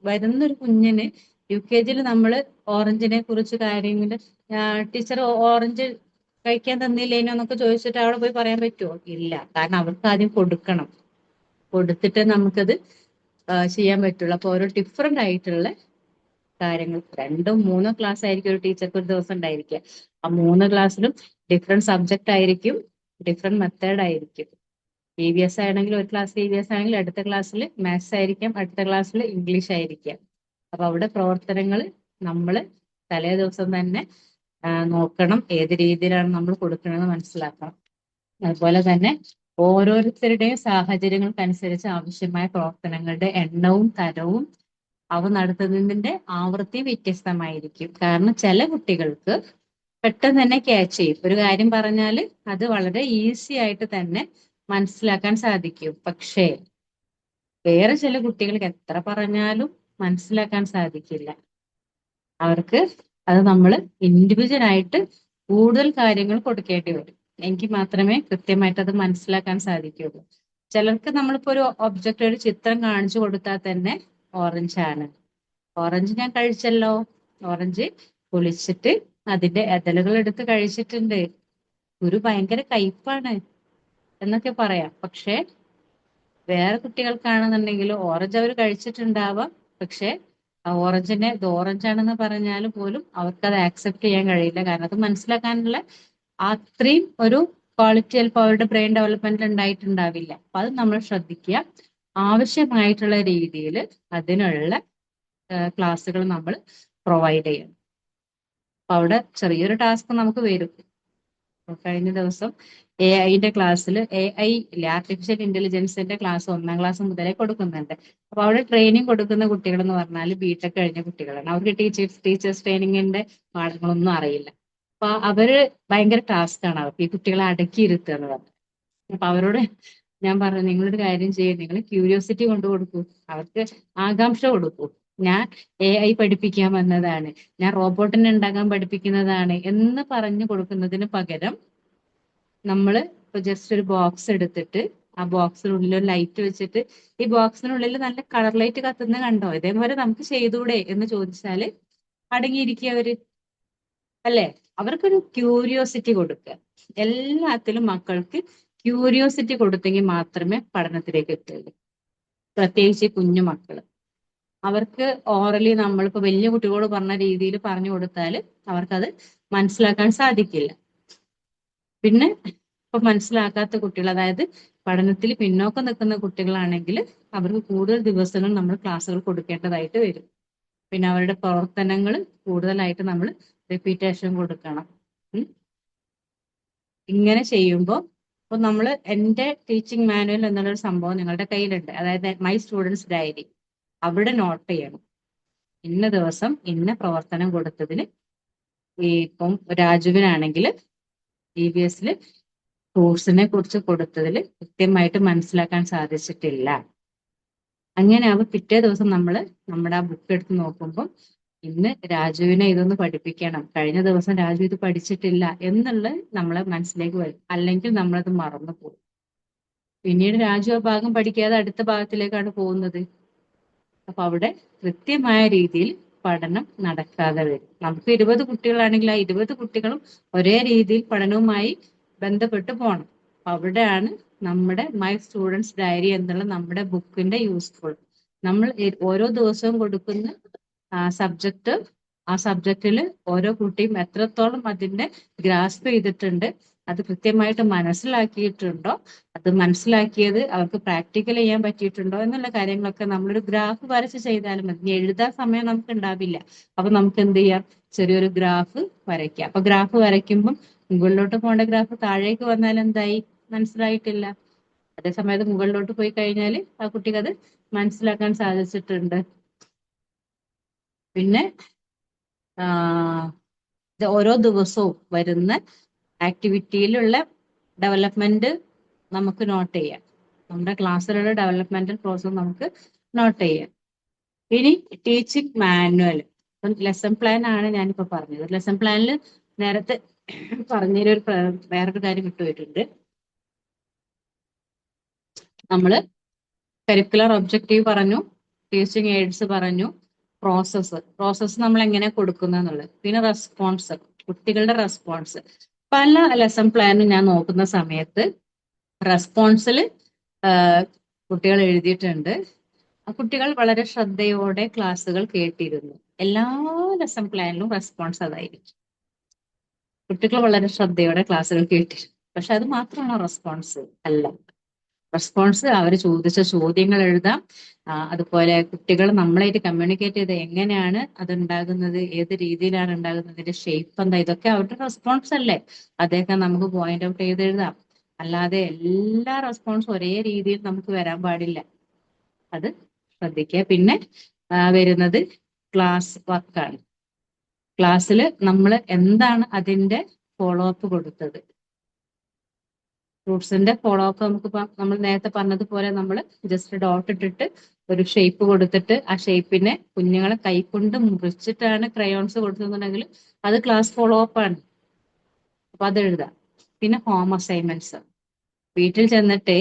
വരുന്നൊരു കുഞ്ഞിന് UKG നമ്മൾ ഓറഞ്ചിനെ കുറിച്ച് കാര്യങ്ങൾ, ടീച്ചർ ഓറഞ്ച് കഴിക്കാൻ തന്നില്ലേനോ എന്നൊക്കെ ചോദിച്ചിട്ട് അവിടെ പോയി പറയാൻ പറ്റുമോ? ഇല്ല. കാരണം അവർക്ക് ആദ്യം കൊടുക്കണം, കൊടുത്തിട്ട് നമുക്കത് ചെയ്യാൻ പറ്റുള്ളൂ. അപ്പൊ ഓരോ ഡിഫറെന്റ് ആയിട്ടുള്ള കാര്യങ്ങൾ 2-3 ക്ലാസ് ആയിരിക്കും ഒരു ടീച്ചർക്ക് ഒരു ദിവസം ഉണ്ടായിരിക്കുക. ആ 3 ക്ലാസ്സിലും ഡിഫറെന്റ് സബ്ജക്റ്റ് ആയിരിക്കും, ഡിഫറെന്റ് മെത്തേഡ് ആയിരിക്കും. EVS ആണെങ്കിൽ ഒരു ക്ലാസ് EVS ആണെങ്കിൽ അടുത്ത ക്ലാസ്സിൽ മാത്സ് ആയിരിക്കാം, അടുത്ത ക്ലാസ്സിൽ ഇംഗ്ലീഷ് ആയിരിക്കാം. അപ്പൊ അവിടെ പ്രവർത്തനങ്ങൾ നമ്മൾ തലേ ദിവസം തന്നെ നോക്കണം, ഏത് രീതിയിലാണ് നമ്മൾ കൊടുക്കണമെന്ന് മനസ്സിലാക്കണം. അതുപോലെ തന്നെ ഓരോരുത്തരുടെയും സാഹചര്യങ്ങൾക്കനുസരിച്ച് ആവശ്യമായ പ്രവർത്തനങ്ങളുടെ എണ്ണവും തരവും അവ നടത്തുന്നതിന്റെ ആവൃത്തി വ്യത്യസ്തമായിരിക്കും. കാരണം ചില കുട്ടികൾക്ക് പെട്ടെന്ന് തന്നെ ക്യാച്ച് ചെയ്യും. ഒരു കാര്യം പറഞ്ഞാൽ അത് വളരെ ഈസി ആയിട്ട് തന്നെ മനസ്സിലാക്കാൻ സാധിക്കും. പക്ഷേ വേറെ ചില കുട്ടികൾക്ക് എത്ര പറഞ്ഞാലും മനസ്സിലാക്കാൻ സാധിക്കില്ല. അവർക്ക് അത് നമ്മൾ ഇൻഡിവിജ്വൽ ആയിട്ട് കൂടുതൽ കാര്യങ്ങൾ കൊടുക്കേണ്ടി വരും. എങ്കിൽ മാത്രമേ കൃത്യമായിട്ട് അത് മനസ്സിലാക്കാൻ സാധിക്കുള്ളൂ. ചിലർക്ക് നമ്മളിപ്പോ ഒരു ഒബ്ജക്റ്റ്, ഒരു ചിത്രം കാണിച്ചു കൊടുത്താൽ തന്നെ ഓറഞ്ച് ആണ്, ഓറഞ്ച് ഞാൻ കഴിച്ചല്ലോ, ഓറഞ്ച് പൊളിച്ചിട്ട് അതിന്റെ എതളുകൾ എടുത്ത് കഴിച്ചിട്ടുണ്ട്, ഒരു ഭയങ്കര കയ്പാണ് എന്നൊക്കെ പറയാം. പക്ഷെ വേറെ കുട്ടികൾക്കാണെന്നുണ്ടെങ്കിൽ ഓറഞ്ച് അവർ കഴിച്ചിട്ടുണ്ടാവാം, പക്ഷെ ഓറഞ്ചിനെ ഇത് ഓറഞ്ചാണെന്ന് പറഞ്ഞാൽ പോലും അവർക്ക് അത് ആക്സെപ്റ്റ് ചെയ്യാൻ കഴിയില്ല. കാരണം അത് മനസ്സിലാക്കാനുള്ള അത്രയും ഒരു ക്വാളിറ്റി ചിലപ്പോൾ അവരുടെ ബ്രെയിൻ ഡെവലപ്മെന്റ് ഉണ്ടായിട്ടുണ്ടാവില്ല. അപ്പൊ അത് നമ്മൾ ശ്രദ്ധിക്കുക. ആവശ്യമായിട്ടുള്ള രീതിയിൽ അതിനുള്ള ക്ലാസ്സുകൾ നമ്മൾ പ്രൊവൈഡ് ചെയ്യണം. അപ്പൊ അവിടെ ചെറിയൊരു ടാസ്ക് നമുക്ക് വരും. കഴിഞ്ഞ ദിവസം AI ക്ലാസ്സിൽ ഇല്ലേ, ആർട്ടിഫിഷ്യൽ ഇന്റലിജൻസിന്റെ ക്ലാസ് 1ാം ക്ലാസ് മുതലേ കൊടുക്കുന്നുണ്ട്. അപ്പൊ അവിടെ ട്രെയിനിങ് കൊടുക്കുന്ന കുട്ടികൾ എന്ന് പറഞ്ഞാൽ ബിടെക് കഴിഞ്ഞ കുട്ടികളാണ്. അവർക്ക് ടീച്ചേഴ്സ് ട്രെയിനിങ്ങിന്റെ പാഠങ്ങളൊന്നും അറിയില്ല. അപ്പൊ അവര് ഭയങ്കര ടാസ്ക് ആണ് അവർക്ക് ഈ കുട്ടികളെ അടക്കിയിരുത്തുക എന്ന് പറഞ്ഞത്. അപ്പൊ അവരോട് ഞാൻ പറഞ്ഞു, നിങ്ങളൊരു കാര്യം ചെയ്യും, നിങ്ങൾ ക്യൂരിയോസിറ്റി കൊണ്ടു കൊടുക്കൂ, അവർക്ക് ആകാംക്ഷ കൊടുക്കൂ. ഞാൻ AI പഠിപ്പിക്കാൻ വന്നതാണ്, ഞാൻ റോബോട്ടിനെ ഉണ്ടാക്കാൻ പഠിപ്പിക്കുന്നതാണ് എന്ന് പറഞ്ഞു കൊടുക്കുന്നതിന് പകരം നമ്മൾ ഇപ്പൊ ജസ്റ്റ് ഒരു ബോക്സ് എടുത്തിട്ട് ആ ബോക്സിനുള്ളിൽ ഒരു ലൈറ്റ് വെച്ചിട്ട് ഈ ബോക്സിനുള്ളിൽ നല്ല കളർ ലൈറ്റ് കത്തുന്ന കണ്ടോ, ഇതേപോലെ നമുക്ക് ചെയ്തൂടെ എന്ന് ചോദിച്ചാല് അടങ്ങിയിരിക്കുക അവര്, അല്ലേ? അവർക്കൊരു ക്യൂരിയോസിറ്റി കൊടുക്കുക. എല്ലാത്തിലും മക്കൾക്ക് ക്യൂരിയോസിറ്റി കൊടുത്തെങ്കിൽ മാത്രമേ പഠനത്തിലേക്ക് എത്തുള്ളൂ. പ്രത്യേകിച്ച് കുഞ്ഞു മക്കള്, അവർക്ക് ഓറലി നമ്മളിപ്പോ വലിയ കുട്ടികളോട് പറഞ്ഞ രീതിയിൽ പറഞ്ഞു കൊടുത്താൽ അവർക്കത് മനസ്സിലാക്കാൻ സാധിക്കില്ല. പിന്നെ ഇപ്പൊ മനസ്സിലാക്കാത്ത കുട്ടികൾ, അതായത് പഠനത്തിൽ പിന്നോക്കം നിൽക്കുന്ന കുട്ടികളാണെങ്കിൽ അവർക്ക് കൂടുതൽ ദിവസങ്ങൾ നമ്മൾ ക്ലാസ്സുകൾ കൊടുക്കേണ്ടതായിട്ട് വരും. പിന്നെ അവരുടെ പ്രവർത്തനങ്ങൾ കൂടുതലായിട്ട് നമ്മൾ റിപ്പീറ്റേഷൻ കൊടുക്കണം. ഇങ്ങനെ ചെയ്യുമ്പോൾ ഇപ്പൊ നമ്മൾ എൻ്റെ ടീച്ചിങ് മാനുവൽ എന്നുള്ളൊരു സംഭവം നിങ്ങളുടെ കയ്യിലുണ്ട്, അതായത് മൈ സ്റ്റുഡൻസ് ഡയറി. അവിടെ നോട്ട് ചെയ്യണം, ഇന്ന ദിവസം ഇന്ന പ്രവർത്തനം കൊടുത്തതിന്. ഈ ഇപ്പം രാജുവിനാണെങ്കിൽ EVSൽ ഫ്രൂട്ട്സിനെ കുറിച്ച് കൊടുത്തതിൽ കൃത്യമായിട്ട് മനസ്സിലാക്കാൻ സാധിച്ചിട്ടില്ല. അങ്ങനെ അവ പിറ്റേ ദിവസം നമ്മൾ നമ്മുടെ ആ ബുക്ക് എടുത്ത് നോക്കുമ്പോൾ ഇന്ന് രാജുവിനെ ഇതൊന്ന് പഠിപ്പിക്കണം, കഴിഞ്ഞ ദിവസം രാജു ഇത് പഠിച്ചിട്ടില്ല എന്നുള്ളത് നമ്മളെ മനസ്സിലേക്ക് വരും. അല്ലെങ്കിൽ നമ്മളത് മറന്നു പോകും. പിന്നീട് രാജു ആ ഭാഗം പഠിക്കാതെ അടുത്ത ഭാഗത്തിലേക്കാണ് പോകുന്നത്. അപ്പൊ അവിടെ കൃത്യമായ രീതിയിൽ പഠനം നടക്കാതെ വരും. നമുക്ക് 20 കുട്ടികളാണെങ്കിൽ ആ 20 കുട്ടികളും ഒരേ രീതിയിൽ പഠനവുമായി ബന്ധപ്പെട്ട് പോകണം. അപ്പൊ അവിടെയാണ് നമ്മുടെ മൈ സ്റ്റുഡൻസ് ഡയറി എന്നുള്ള നമ്മുടെ ബുക്കിന്റെ യൂസ്ഫുൾ. നമ്മൾ ഓരോ ദിവസവും കൊടുക്കുന്ന സബ്ജക്റ്റ്, ആ സബ്ജക്റ്റിൽ ഓരോ കുട്ടിയും എത്രത്തോളം അതിന്റെ ഗ്രാസ്പ് ചെയ്തിട്ടുണ്ട്, അത് കൃത്യമായിട്ട് മനസ്സിലാക്കിയിട്ടുണ്ടോ, അത് മനസ്സിലാക്കിയത് അവർക്ക് പ്രാക്ടിക്കൽ ചെയ്യാൻ പറ്റിയിട്ടുണ്ടോ എന്നുള്ള കാര്യങ്ങളൊക്കെ നമ്മളൊരു ഗ്രാഫ് വരച്ച് ചെയ്താലും മതി. ഇനി എഴുതാൻ സമയം നമുക്ക് ഉണ്ടാവില്ല, അപ്പൊ നമുക്ക് എന്ത് ചെയ്യാം, ചെറിയൊരു ഗ്രാഫ് വരയ്ക്കാം. അപ്പൊ ഗ്രാഫ് വരയ്ക്കുമ്പോൾ മുകളിലോട്ട് പോകേണ്ട ഗ്രാഫ് താഴേക്ക് വന്നാൽ എന്തായി, മനസ്സിലായിട്ടില്ല. അതേസമയത്ത് മുകളിലോട്ട് പോയി കഴിഞ്ഞാൽ ആ കുട്ടിക്ക് അത് മനസ്സിലാക്കാൻ സാധിച്ചിട്ടുണ്ട്. പിന്നെ ഓരോ ദിവസവും വരുന്ന ആക്ടിവിറ്റിയിലുള്ള ഡെവലപ്മെന്റ് നമുക്ക് നോട്ട് ചെയ്യാം. നമ്മുടെ ക്ലാസ്സിലുള്ള ഡെവലപ്മെന്റൽ പ്രോസസ് നമുക്ക് നോട്ട് ചെയ്യാം. ഇനി ടീച്ചിങ് മാനുവൽ, ലെസൺ പ്ലാൻ ആണ് ഞാനിപ്പോ പറഞ്ഞത്. ലെസൺ പ്ലാനിൽ നേരത്തെ പറഞ്ഞൊരു വേറൊരു കാര്യം വിട്ടുപോയിട്ടുണ്ട്. നമ്മള് കരിക്കുലർ ഒബ്ജക്റ്റീവ് പറഞ്ഞു, ടീച്ചിങ് എയ്ഡ്സ് പറഞ്ഞു, പ്രോസസ്സ് നമ്മൾ എങ്ങനെ കൊടുക്കുന്നുള്ളത്, പിന്നെ റെസ്പോൺസ്, കുട്ടികളുടെ റെസ്പോൺസ്. പല ലെസൺ പ്ലാനും ഞാൻ നോക്കുന്ന സമയത്ത് റെസ്പോൺസിൽ കുട്ടികൾ എഴുതിയിട്ടുണ്ട്, കുട്ടികൾ വളരെ ശ്രദ്ധയോടെ ക്ലാസ്സുകൾ കേട്ടിരുന്നു. എല്ലാ ലെസൺ പ്ലാനിലും റെസ്പോൺസ് അതായിരിക്കും, കുട്ടികൾ വളരെ ശ്രദ്ധയോടെ ക്ലാസ്സുകൾ കേട്ടിരുന്നു. പക്ഷെ അത് മാത്രമാണോ റെസ്പോൺസ്? അല്ല. റെസ്പോൺസ് അവർ ചോദിച്ച ചോദ്യങ്ങൾ എഴുതാം, അതുപോലെ കുട്ടികൾ നമ്മളായിട്ട് കമ്മ്യൂണിക്കേറ്റ് ചെയ്ത് എങ്ങനെയാണ് അത് ഉണ്ടാകുന്നത്, ഏത് രീതിയിലാണ് ഉണ്ടാകുന്നത്, ഇതിന്റെ ഷേപ്പ് എന്താ, ഇതൊക്കെ അവരുടെ റെസ്പോൺസ് അല്ലേ, അതൊക്കെ നമുക്ക് പോയിന്റ് ഔട്ട് ചെയ്ത് എഴുതാം. അല്ലാതെ എല്ലാ റെസ്പോൺസും ഒരേ രീതിയിൽ നമുക്ക് വരാൻ പാടില്ല, അത് ശ്രദ്ധിക്കുക. പിന്നെ വരുന്നത് ക്ലാസ് വർക്കാണ്. ക്ലാസ്സിൽ നമ്മൾ എന്താണ് അതിന്റെ ഫോളോ അപ്പ് കൊടുത്തത്. ഫ്രൂട്ട്സിന്റെ ഫോളോ അപ്പ് നമുക്ക് നമ്മൾ നേരത്തെ പറഞ്ഞതുപോലെ നമ്മൾ ജസ്റ്റ് ഡോട്ട് ഇട്ടിട്ട് ഒരു ഷേപ്പ് കൊടുത്തിട്ട് ആ ഷേപ്പിനെ കുഞ്ഞുങ്ങളെ കൈകൊണ്ട് മുറിച്ചിട്ടാണ് ക്രയോൺസ് കൊടുത്തതെന്നുണ്ടെങ്കിൽ അത് ക്ലാസ് ഫോളോ അപ്പ് ആണ്. അപ്പൊ അത് എഴുതാം. പിന്നെ ഹോം അസൈൻമെന്റ്സ്, വീട്ടിൽ ചെന്നിട്ട്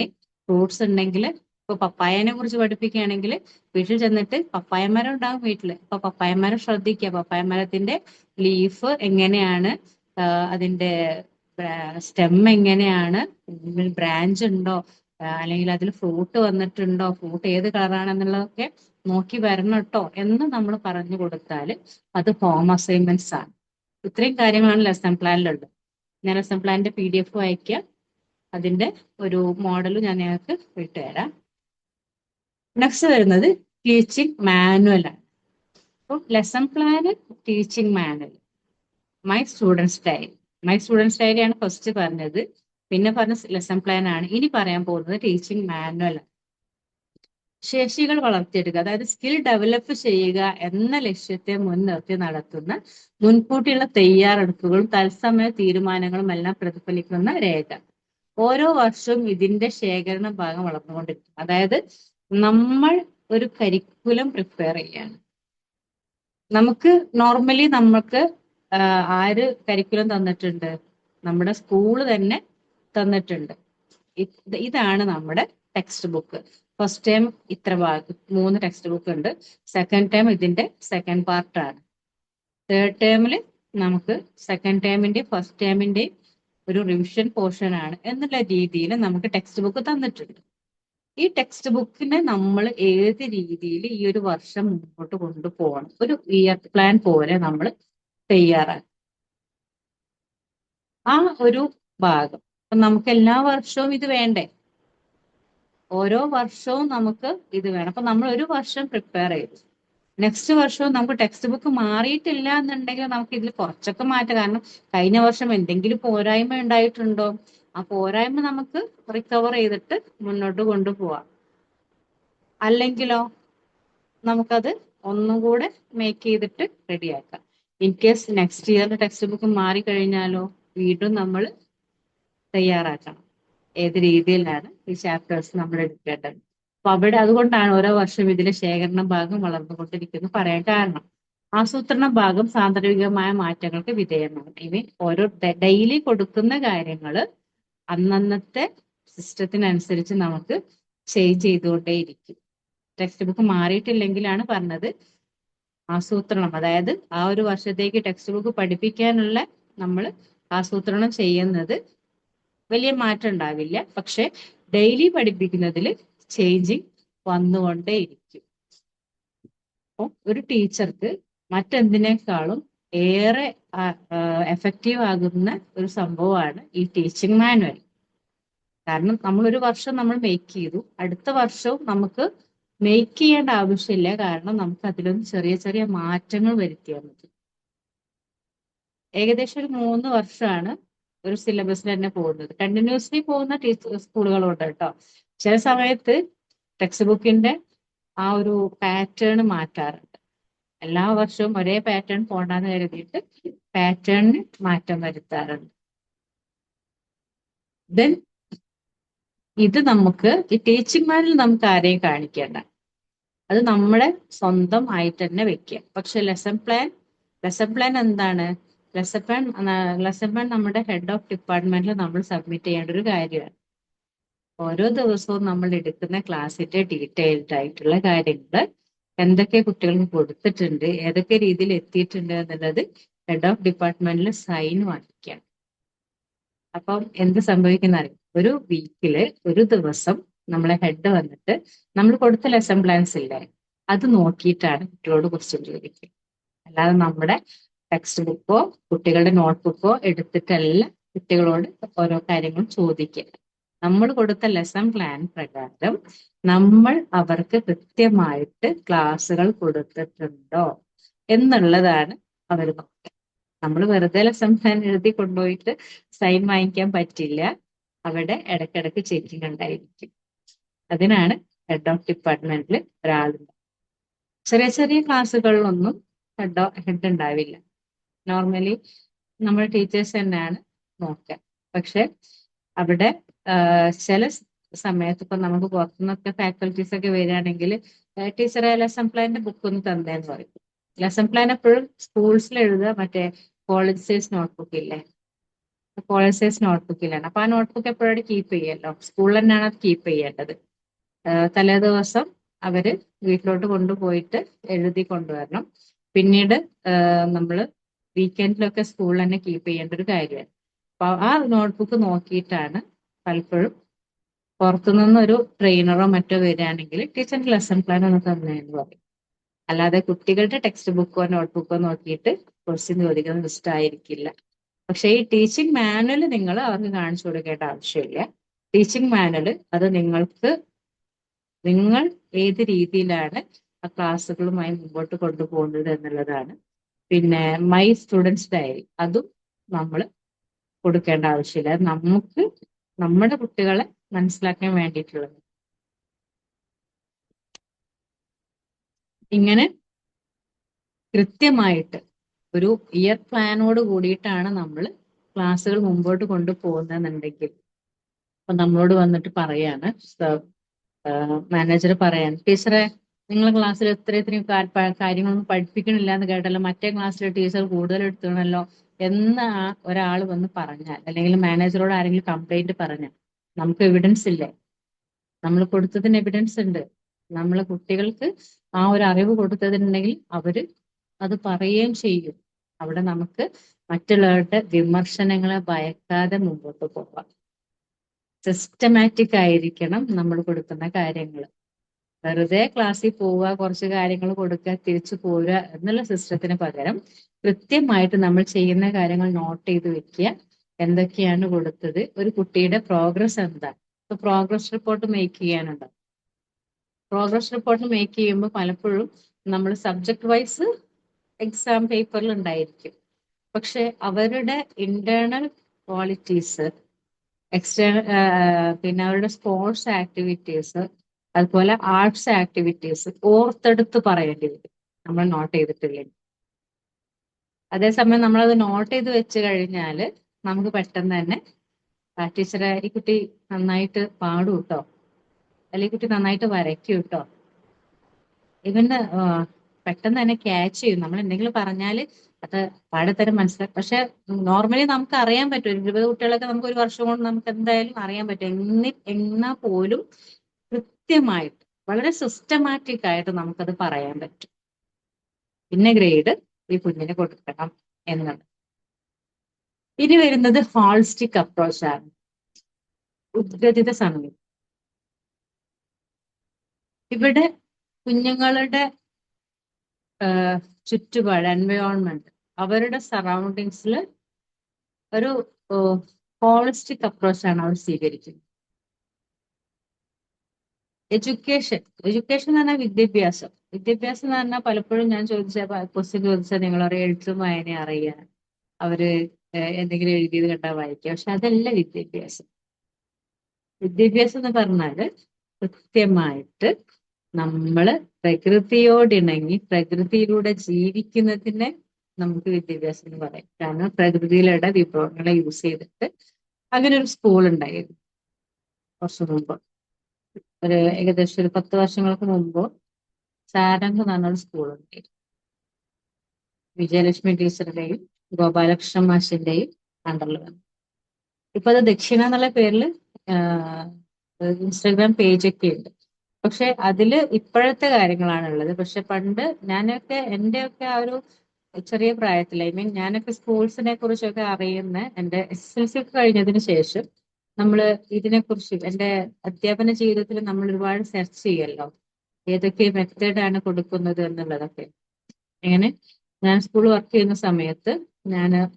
ഫ്രൂട്ട്സ് ഉണ്ടെങ്കിൽ, ഇപ്പൊ പപ്പായനെ കുറിച്ച് പഠിപ്പിക്കുകയാണെങ്കിൽ വീട്ടിൽ ചെന്നിട്ട് പപ്പായമരം ഉണ്ടാകും വീട്ടില്, അപ്പൊ പപ്പായമരം ശ്രദ്ധിക്കുക, പപ്പായമരത്തിന്റെ ലീഫ് എങ്ങനെയാണ്, അതിന്റെ സ്റ്റെം എങ്ങനെയാണ്, ബ്രാഞ്ച് ഉണ്ടോ, അല്ലെങ്കിൽ അതിൽ ഫ്രൂട്ട് വന്നിട്ടുണ്ടോ, ഫ്രൂട്ട് ഏത് കളറാണെന്നുള്ളതൊക്കെ നോക്കി വരണം കേട്ടോ എന്ന് നമ്മൾ പറഞ്ഞു കൊടുത്താൽ അത് ഹോം അസൈൻമെന്റ്സ് ആണ്. ഇത്രയും കാര്യങ്ങളാണ് ലെസൺ പ്ലാനിലുള്ളത്. ഞാൻ ലെസൺ പ്ലാനിന്റെ PDF അയക്കാം, അതിന്റെ ഒരു മോഡലും ഞാൻ നിങ്ങൾക്ക് വിട്ടുതരാം. നെക്സ്റ്റ് വരുന്നത് ടീച്ചിങ് മാനുവൽ ആണ്. അപ്പോൾ lesson plan, teaching manual, my students diary. മൈ സ്റ്റുഡൻസ് ഡയറി ആണ് ഫസ്റ്റ് പറഞ്ഞത്. പിന്നെ പറഞ്ഞ ലെസൺ പ്ലാൻ ആണ്. ഇനി പറയാൻ പോകുന്നത് ടീച്ചിങ് മാനുവൽ. ശേഷികൾ വളർത്തിയെടുക്കുക, അതായത് സ്കിൽ ഡെവലപ്പ് ചെയ്യുക എന്ന ലക്ഷ്യത്തെ മുൻനിർത്തി നടത്തുന്ന മുൻകൂട്ടിയുള്ള തയ്യാറെടുപ്പുകളും തത്സമയ തീരുമാനങ്ങളും എല്ലാം പ്രതിഫലിക്കുന്ന രേഖ. ഓരോ വർഷവും ഇതിന്റെ ശേഖരണ ഭാഗം വളർന്നുകൊണ്ടിരിക്കും. അതായത് നമ്മൾ ഒരു കരിക്കുലം പ്രിപ്പയർ ചെയ്യാണ്. നമുക്ക് നോർമലി നമുക്ക് ആര് കരിക്കുലം തന്നിട്ടുണ്ട്? നമ്മുടെ സ്കൂള് തന്നെ തന്നിട്ടുണ്ട്. ഇതാണ് നമ്മുടെ ടെക്സ്റ്റ് ബുക്ക്. ഫസ്റ്റ് ടൈം ഇത്ര ഭാഗം 3 ടെക്സ്റ്റ് ബുക്ക് ഉണ്ട്. സെക്കൻഡ് ടൈം ഇതിന്റെ സെക്കൻഡ് പാർട്ടാണ്. തേർഡ് ടേമിൽ നമുക്ക് സെക്കൻഡ് ടേമിന്റെ ഫസ്റ്റ് ടേമിന്റെ ഒരു റിവിഷൻ പോർഷൻ ആണ് എന്നുള്ള രീതിയിൽ നമുക്ക് ടെക്സ്റ്റ് ബുക്ക് തന്നിട്ടുണ്ട്. ഈ ടെക്സ്റ്റ് ബുക്കിനെ നമ്മൾ ഏത് രീതിയിൽ ഈ ഒരു വർഷം മുമ്പോട്ട് കൊണ്ടുപോകണം, ഒരു ഇയർ പ്ലാൻ പോലെ നമ്മൾ തയ്യാറാക്കും. ആ ഒരു ഭാഗം നമുക്ക് എല്ലാ വർഷവും ഇത് വേണ്ടേ? ഓരോ വർഷവും നമുക്ക് ഇത് വേണം. അപ്പൊ നമ്മൾ ഒരു വർഷം പ്രിപ്പയർ ചെയ്തു, നെക്സ്റ്റ് വർഷവും നമുക്ക് ടെക്സ്റ്റ് ബുക്ക് മാറിയിട്ടില്ല എന്നുണ്ടെങ്കിൽ നമുക്ക് ഇതിൽ കുറച്ചൊക്കെ മാറ്റാം. കാരണം കഴിഞ്ഞ വർഷം എന്തെങ്കിലും പോരായ്മ ഉണ്ടായിട്ടുണ്ടോ? ആ പോരായ്മ നമുക്ക് റിക്കവർ ചെയ്തിട്ട് മുന്നോട്ട് കൊണ്ടുപോവാം. അല്ലെങ്കിലോ നമുക്കത് ഒന്നും കൂടെ മേക്ക് ചെയ്തിട്ട് റെഡിയാക്കാം. ഇൻ കേസ് നെക്സ്റ്റ് ഇയറിന്റെ ടെക്സ്റ്റ് ബുക്ക് മാറിക്കഴിഞ്ഞാലോ വീണ്ടും നമ്മൾ തയ്യാറാക്കണം ഏത് രീതിയിലാണ് ഈ ചാപ്റ്റേഴ്സ് നമ്മൾ എടുക്കേണ്ടത്. അപ്പൊ അവിടെ അതുകൊണ്ടാണ് ഓരോ വർഷം ഇതിലെ ശേഖരണ ഭാഗം വളർന്നുകൊണ്ടിരിക്കുന്നു പറയാൻ കാരണം. ആസൂത്രണ ഭാഗം സാന്ദർഭികമായ മാറ്റങ്ങൾക്ക് വിധേയമാണ്. ഇനി ഓരോ ഡെയിലി കൊടുക്കുന്ന കാര്യങ്ങള് അന്നന്നത്തെ സിസ്റ്റത്തിനനുസരിച്ച് നമുക്ക് ചേഞ്ച് ചെയ്തുകൊണ്ടേയിരിക്കും. ടെക്സ്റ്റ് ബുക്ക് മാറിയിട്ടില്ലെങ്കിലാണ് പറഞ്ഞത് ആസൂത്രണം, അതായത് ആ ഒരു വർഷത്തേക്ക് ടെക്സ്റ്റ് ബുക്ക് പഠിപ്പിക്കാനുള്ള നമ്മൾ ആസൂത്രണം ചെയ്യുന്നത് വലിയ മാറ്റം ഉണ്ടാവില്ല. പക്ഷെ ഡെയിലി പഠിപ്പിക്കുന്നതിൽ ചേഞ്ചിങ് വന്നുകൊണ്ടേയിരിക്കും. അപ്പം ഒരു ടീച്ചർക്ക് മറ്റെന്തിനേക്കാളും ഏറെ എഫക്റ്റീവ് ആകുന്ന ഒരു സംഭവമാണ് ഈ ടീച്ചിങ് മാനുവൽ. കാരണം നമ്മൾ ഒരു വർഷം നമ്മൾ മേക്ക് ചെയ്തു, അടുത്ത വർഷവും നമുക്ക് മേക്ക് ചെയ്യേണ്ട ആവശ്യമില്ല. കാരണം നമുക്ക് അതിലൊന്നും ചെറിയ ചെറിയ മാറ്റങ്ങൾ വരുത്തിയാൽ മതി. ഏകദേശം ഒരു 3 വർഷമാണ് ഒരു സിലബസിൽ തന്നെ പോകുന്നത്. കണ്ടിന്യൂസ്ലി പോകുന്ന സ്കൂളുകളുണ്ട് കേട്ടോ. ചില സമയത്ത് ടെക്സ്റ്റ് ബുക്കിന്റെ ആ ഒരു പാറ്റേൺ മാറ്റാറുണ്ട്. എല്ലാ വർഷവും ഒരേ പാറ്റേൺ പോണ്ടെന്ന് കരുതിയിട്ട് പാറ്റേണിന് മാറ്റം വരുത്താറുണ്ട്. ദെൻ ഇത് നമുക്ക് ഈ ടീച്ചിങ് മാനിൽ നമുക്ക് ആരെയും കാണിക്കേണ്ട, അത് നമ്മുടെ സ്വന്തം ആയിട്ട് തന്നെ വെക്കുക. പക്ഷെ ലെസൺ പ്ലാൻ എന്താണ്? ലെസൺ പ്ലാൻ നമ്മുടെ ഹെഡ് ഓഫ് ഡിപ്പാർട്ട്മെന്റിൽ നമ്മൾ സബ്മിറ്റ് ചെയ്യേണ്ട ഒരു കാര്യമാണ്. ഓരോ ദിവസവും നമ്മൾ എടുക്കുന്ന ക്ലാസ്സിന്റെ ഡീറ്റെയിൽഡ് ആയിട്ടുള്ള കാര്യങ്ങൾ എന്തൊക്കെ കുട്ടികൾക്ക് കൊടുത്തിട്ടുണ്ട്, ഏതൊക്കെ രീതിയിൽ എത്തിയിട്ടുണ്ട് എന്നുള്ളത് ഹെഡ് ഓഫ് ഡിപ്പാർട്ട്മെന്റിൽ സൈൻ വാങ്ങിക്കണം. അപ്പം എന്ത് സംഭവിക്കുന്ന അറിയാം, ഒരു വീക്കില് ഒരു ദിവസം നമ്മളെ ഹെഡ് വന്നിട്ട് നമ്മൾ കൊടുത്ത ലെസൺ പ്ലാൻസ് ഇല്ലേ അത് നോക്കിയിട്ടാണ് കുട്ടികളോട് ക്വസ്റ്റ്യൻ ചോദിക്കുക. അല്ലാതെ നമ്മുടെ ടെക്സ്റ്റ് ബുക്കോ കുട്ടികളുടെ നോട്ട്ബുക്കോ എടുത്തിട്ടല്ല കുട്ടികളോട് ഓരോ കാര്യങ്ങളും ചോദിക്കുക. നമ്മൾ കൊടുത്ത ലെസൺ പ്ലാൻ പ്രകാരം നമ്മൾ അവർക്ക് കൃത്യമായിട്ട് ക്ലാസ്സുകൾ കൊടുത്തിട്ടുണ്ടോ എന്നുള്ളതാണ് അവർ നോക്കുക. നമ്മൾ വെറുതെ ലെസൺ പ്ലാൻ എഴുതി കൊണ്ടുപോയിട്ട് സൈൻ വാങ്ങിക്കാൻ പറ്റില്ല. അവിടെ ഇടയ്ക്കിടയ്ക്ക് ചെക്കിങ് ഉണ്ടായിരിക്കും. അതിനാണ് ഹെഡ് ഓഫ് ഡിപ്പാർട്ട്മെന്റിൽ ഒരാളുണ്ട്. ചെറിയ ചെറിയ ക്ലാസ്സുകളിലൊന്നും ഹെഡ് ഉണ്ടാവില്ല. നോർമലി നമ്മൾ ടീച്ചേഴ്സ് തന്നെയാണ് നോക്കുക. പക്ഷെ അവിടെ ചില സമയത്ത് ഇപ്പൊ നമുക്ക് പുറത്തുനിന്നൊക്കെ ഫാക്കൽറ്റീസ് ഒക്കെ വരികയാണെങ്കിൽ ടീച്ചറെ ലെസൺ പ്ലാനിന്റെ ബുക്ക് ഒന്ന് തന്നേന്ന് പറയും. ലെസൺ പ്ലാൻ എപ്പോഴും സ്കൂൾസിൽ എഴുതുക മറ്റേ കോളേജ് സൈസ് നോട്ട്ബുക്ക് ഇല്ലേ, കോളേജ് സൈസ് നോട്ട്ബുക്കിലാണ്. അപ്പൊ ആ നോട്ട്ബുക്ക് എപ്പോഴും കീപ്പ് ചെയ്യല്ലോ, സ്കൂളിൽ തന്നെയാണ് അത് കീപ്പ് ചെയ്യേണ്ടത്. തലേ ദിവസം അവര് വീട്ടിലോട്ട് കൊണ്ടുപോയിട്ട് എഴുതി കൊണ്ടുവരണം. പിന്നീട് നമ്മൾ വീക്കെൻഡിലൊക്കെ സ്കൂളിൽ തന്നെ കീപ്പ് ചെയ്യേണ്ട ഒരു കാര്യമാണ്. അപ്പൊ ആ നോട്ട്ബുക്ക് നോക്കിയിട്ടാണ് പലപ്പോഴും പുറത്തുനിന്നൊരു ട്രെയിനറോ മറ്റോ വരികയാണെങ്കിൽ ടീച്ചറിന്റെ ലെസൺ പ്ലാൻ ഒന്ന് തന്നേന്ന് പറയും. അല്ലാതെ കുട്ടികളുടെ ടെക്സ്റ്റ് ബുക്കോ നോട്ട്ബുക്കോ നോക്കിയിട്ട് ക്വസ്റ്റ്യൻ ചോദിക്കുന്നത് ഇഷ്ടമായിരിക്കില്ല. പക്ഷെ ഈ ടീച്ചിങ് മാനുവൽ നിങ്ങൾ അവർക്ക് കാണിച്ചു കൊടുക്കേണ്ട ആവശ്യമില്ല. ടീച്ചിങ് മാനുവൽ അത് നിങ്ങൾ ഏത് രീതിയിലാണ് ആ ക്ലാസ്സുകളുമായി മുമ്പോട്ട് കൊണ്ടുപോകുന്നത് എന്നുള്ളതാണ്. പിന്നെ മൈ സ്റ്റുഡൻസ് ഡയറി അതും നമ്മൾ കൊടുക്കേണ്ട ആവശ്യമില്ല. അത് നമുക്ക് നമ്മുടെ കുട്ടികളെ മനസ്സിലാക്കാൻ വേണ്ടിയിട്ടുള്ളത്. ഇങ്ങനെ കൃത്യമായിട്ട് ഒരു ഇയർ പ്ലാനോട് കൂടിയിട്ടാണ് നമ്മൾ ക്ലാസ്സുകൾ മുമ്പോട്ട് കൊണ്ടുപോകുന്നതെന്നുണ്ടെങ്കിൽ, അപ്പൊ നമ്മളോട് വന്നിട്ട് പറയാണ് മാനേജർ പറയാൻ, ടീച്ചറെ നിങ്ങളെ ക്ലാസ്സിൽ ഇത്രയും കാര്യങ്ങളൊന്നും പഠിപ്പിക്കണില്ല എന്ന് കേട്ടല്ലോ, മറ്റേ ക്ലാസ്സിലെ ടീച്ചർ കൂടുതൽ എടുത്തണല്ലോ എന്ന് ഒരാൾ വന്ന് പറഞ്ഞാൽ, അല്ലെങ്കിൽ മാനേജറോട് ആരെങ്കിലും കംപ്ലൈന്റ് പറഞ്ഞാൽ, നമുക്ക് എവിഡൻസ് ഇല്ലേ? നമ്മൾ കൊടുത്തതിന് എവിഡൻസ് ഉണ്ട്. നമ്മൾ കുട്ടികൾക്ക് ആ ഒരു അറിവ് കൊടുത്തതിനുണ്ടെങ്കിൽ അവര് അത് പറയുകയും ചെയ്യും. അവിടെ നമുക്ക് മറ്റുള്ളവരുടെ വിമർശനങ്ങളെ ഭയക്കാതെ മുമ്പോട്ട് പോകാം. സിസ്റ്റമാറ്റിക് ആയിരിക്കണം നമ്മൾ കൊടുക്കുന്ന കാര്യങ്ങൾ. വെറുതെ ക്ലാസ്സിൽ പോവുക, കുറച്ച് കാര്യങ്ങൾ കൊടുക്കുക, തിരിച്ചു പോരുക എന്നുള്ള സിസ്റ്റത്തിന് പകരം കൃത്യമായിട്ട് നമ്മൾ ചെയ്യുന്ന കാര്യങ്ങൾ നോട്ട് ചെയ്ത് വെക്കുക. എന്തൊക്കെയാണ് കൊടുത്തത്, ഒരു കുട്ടിയുടെ പ്രോഗ്രസ് എന്താ. ഇപ്പൊ പ്രോഗ്രസ് റിപ്പോർട്ട് മേക്ക് ചെയ്യാനുണ്ട്. പ്രോഗ്രസ് റിപ്പോർട്ട് മേക്ക് ചെയ്യുമ്പോൾ പലപ്പോഴും നമ്മൾ സബ്ജക്ട് വൈസ് എക്സാം പേപ്പറിൽ ഉണ്ടായിരിക്കും. പക്ഷെ അവരുടെ ഇന്റേണൽ ക്വാളിറ്റീസ്, എക്സ്റ്റേണൽ പിന്നെ അവരുടെ സ്പോർട്സ് ആക്ടിവിറ്റീസ്, അതുപോലെ ആർട്സ് ആക്ടിവിറ്റീസ് ഓർത്തെടുത്ത് പറയേണ്ടി വരും നമ്മൾ നോട്ട് ചെയ്തിട്ടില്ലെങ്കിൽ. അതേസമയം നമ്മളത് നോട്ട് ചെയ്ത് വെച്ച് കഴിഞ്ഞാൽ നമുക്ക് പെട്ടെന്ന് തന്നെ ടീച്ചറെ ഈ കുട്ടി നന്നായിട്ട് പാടും കേട്ടോ, അല്ലെങ്കിൽ ഈ കുട്ടി നന്നായിട്ട് വരയ്ക്കും കേട്ടോ, ഇവന് പെട്ടെന്ന് തന്നെ ക്യാച്ച് ചെയ്യും. നമ്മൾ എന്തെങ്കിലും പറഞ്ഞാല് അത് പാടത്തരം മനസ്സിലാക്കും. പക്ഷെ നോർമലി നമുക്ക് അറിയാൻ പറ്റും, 20 കുട്ടികളൊക്കെ നമുക്ക് ഒരു വർഷം കൊണ്ട് നമുക്ക് എന്തായാലും അറിയാൻ പറ്റും. എന്നാൽ പോലും കൃത്യമായിട്ട് വളരെ സിസ്റ്റമാറ്റിക് ആയിട്ട് നമുക്കത് പറയാൻ പറ്റും. പിന്നെ ഗ്രേഡ് ഈ കുഞ്ഞിന് കൊടുക്കണം എന്നുള്ളത്. ഇനി വരുന്നത് ഹോളിസ്റ്റിക് അപ്രോച്ചാണ്, ഉദ്ഗതിത സമയം. ഇവിടെ കുഞ്ഞുങ്ങളുടെ ചുറ്റുപാട്, എൻവയോൺമെന്റ്, അവരുടെ സറൗണ്ടിങ്സിൽ ഒരു ഹോളിസ്റ്റിക് അപ്രോച്ചാണ് അവർ സ്വീകരിക്കുന്നത്. എഡ്യൂക്കേഷൻ എന്ന് പറഞ്ഞാൽ വിദ്യാഭ്യാസം എന്ന് പറഞ്ഞാൽ പലപ്പോഴും ഞാൻ ക്വസ്റ്റ്യൻ ചോദിച്ചാൽ നിങ്ങൾ അറിയാം എഴുത്തും വായന അറിയാൻ, അവര് എന്തെങ്കിലും എഴുതിയത് കണ്ടാൽ വായിക്കുക. പക്ഷെ അതല്ല വിദ്യാഭ്യാസം. വിദ്യാഭ്യാസം എന്ന് പറഞ്ഞാല് കൃത്യമായിട്ട് നമ്മള് പ്രകൃതിയോടിണങ്ങി പ്രകൃതിയിലൂടെ ജീവിക്കുന്നതിനെ നമുക്ക് വിദ്യാഭ്യാസം എന്ന് പറയും. കാരണം പ്രകൃതിയിലുള്ള വിഭവങ്ങളെ യൂസ് ചെയ്തിട്ട് അങ്ങനെ ഒരു സ്കൂൾ ഉണ്ടായിരുന്നു കുറച്ചു മുമ്പ്. ഏകദേശം ഒരു 10 വർഷങ്ങൾക്ക് മുമ്പ് സാരംഗ് എന്ന് പറഞ്ഞൊരു സ്കൂൾ ഉണ്ടായിരുന്നു. വിജയലക്ഷ്മി ടീച്ചറുടെയും ഗോപാലകൃഷ്ണ മാഷിന്റെയും അണ്ടറിൽ വന്നു. ഇപ്പൊ അത് ദക്ഷിണ എന്നുള്ള പേരിൽ ഇൻസ്റ്റാഗ്രാം പേജൊക്കെ ഉണ്ട്. പക്ഷെ അതില് ഇപ്പോഴത്തെ കാര്യങ്ങളാണ് ഉള്ളത്. പക്ഷെ പണ്ട് എന്റെയൊക്കെ ആ ഒരു ചെറിയ പ്രായത്തിൽ, ഞാനൊക്കെ സ്കൂൾസിനെ കുറിച്ചൊക്കെ അറിയുന്ന എന്റെ SSLC കഴിഞ്ഞതിന് ശേഷം നമ്മള് ഇതിനെക്കുറിച്ച് എന്റെ അധ്യാപന ജീവിതത്തിൽ നമ്മൾ ഒരുപാട് സെർച്ച് ചെയ്യല്ലോ, ഏതൊക്കെ മെത്തേഡാണ് കൊടുക്കുന്നത് എന്നുള്ളതൊക്കെ. എങ്ങനെ ഞാൻ സ്കൂൾ വർക്ക് ചെയ്യുന്ന സമയത്ത്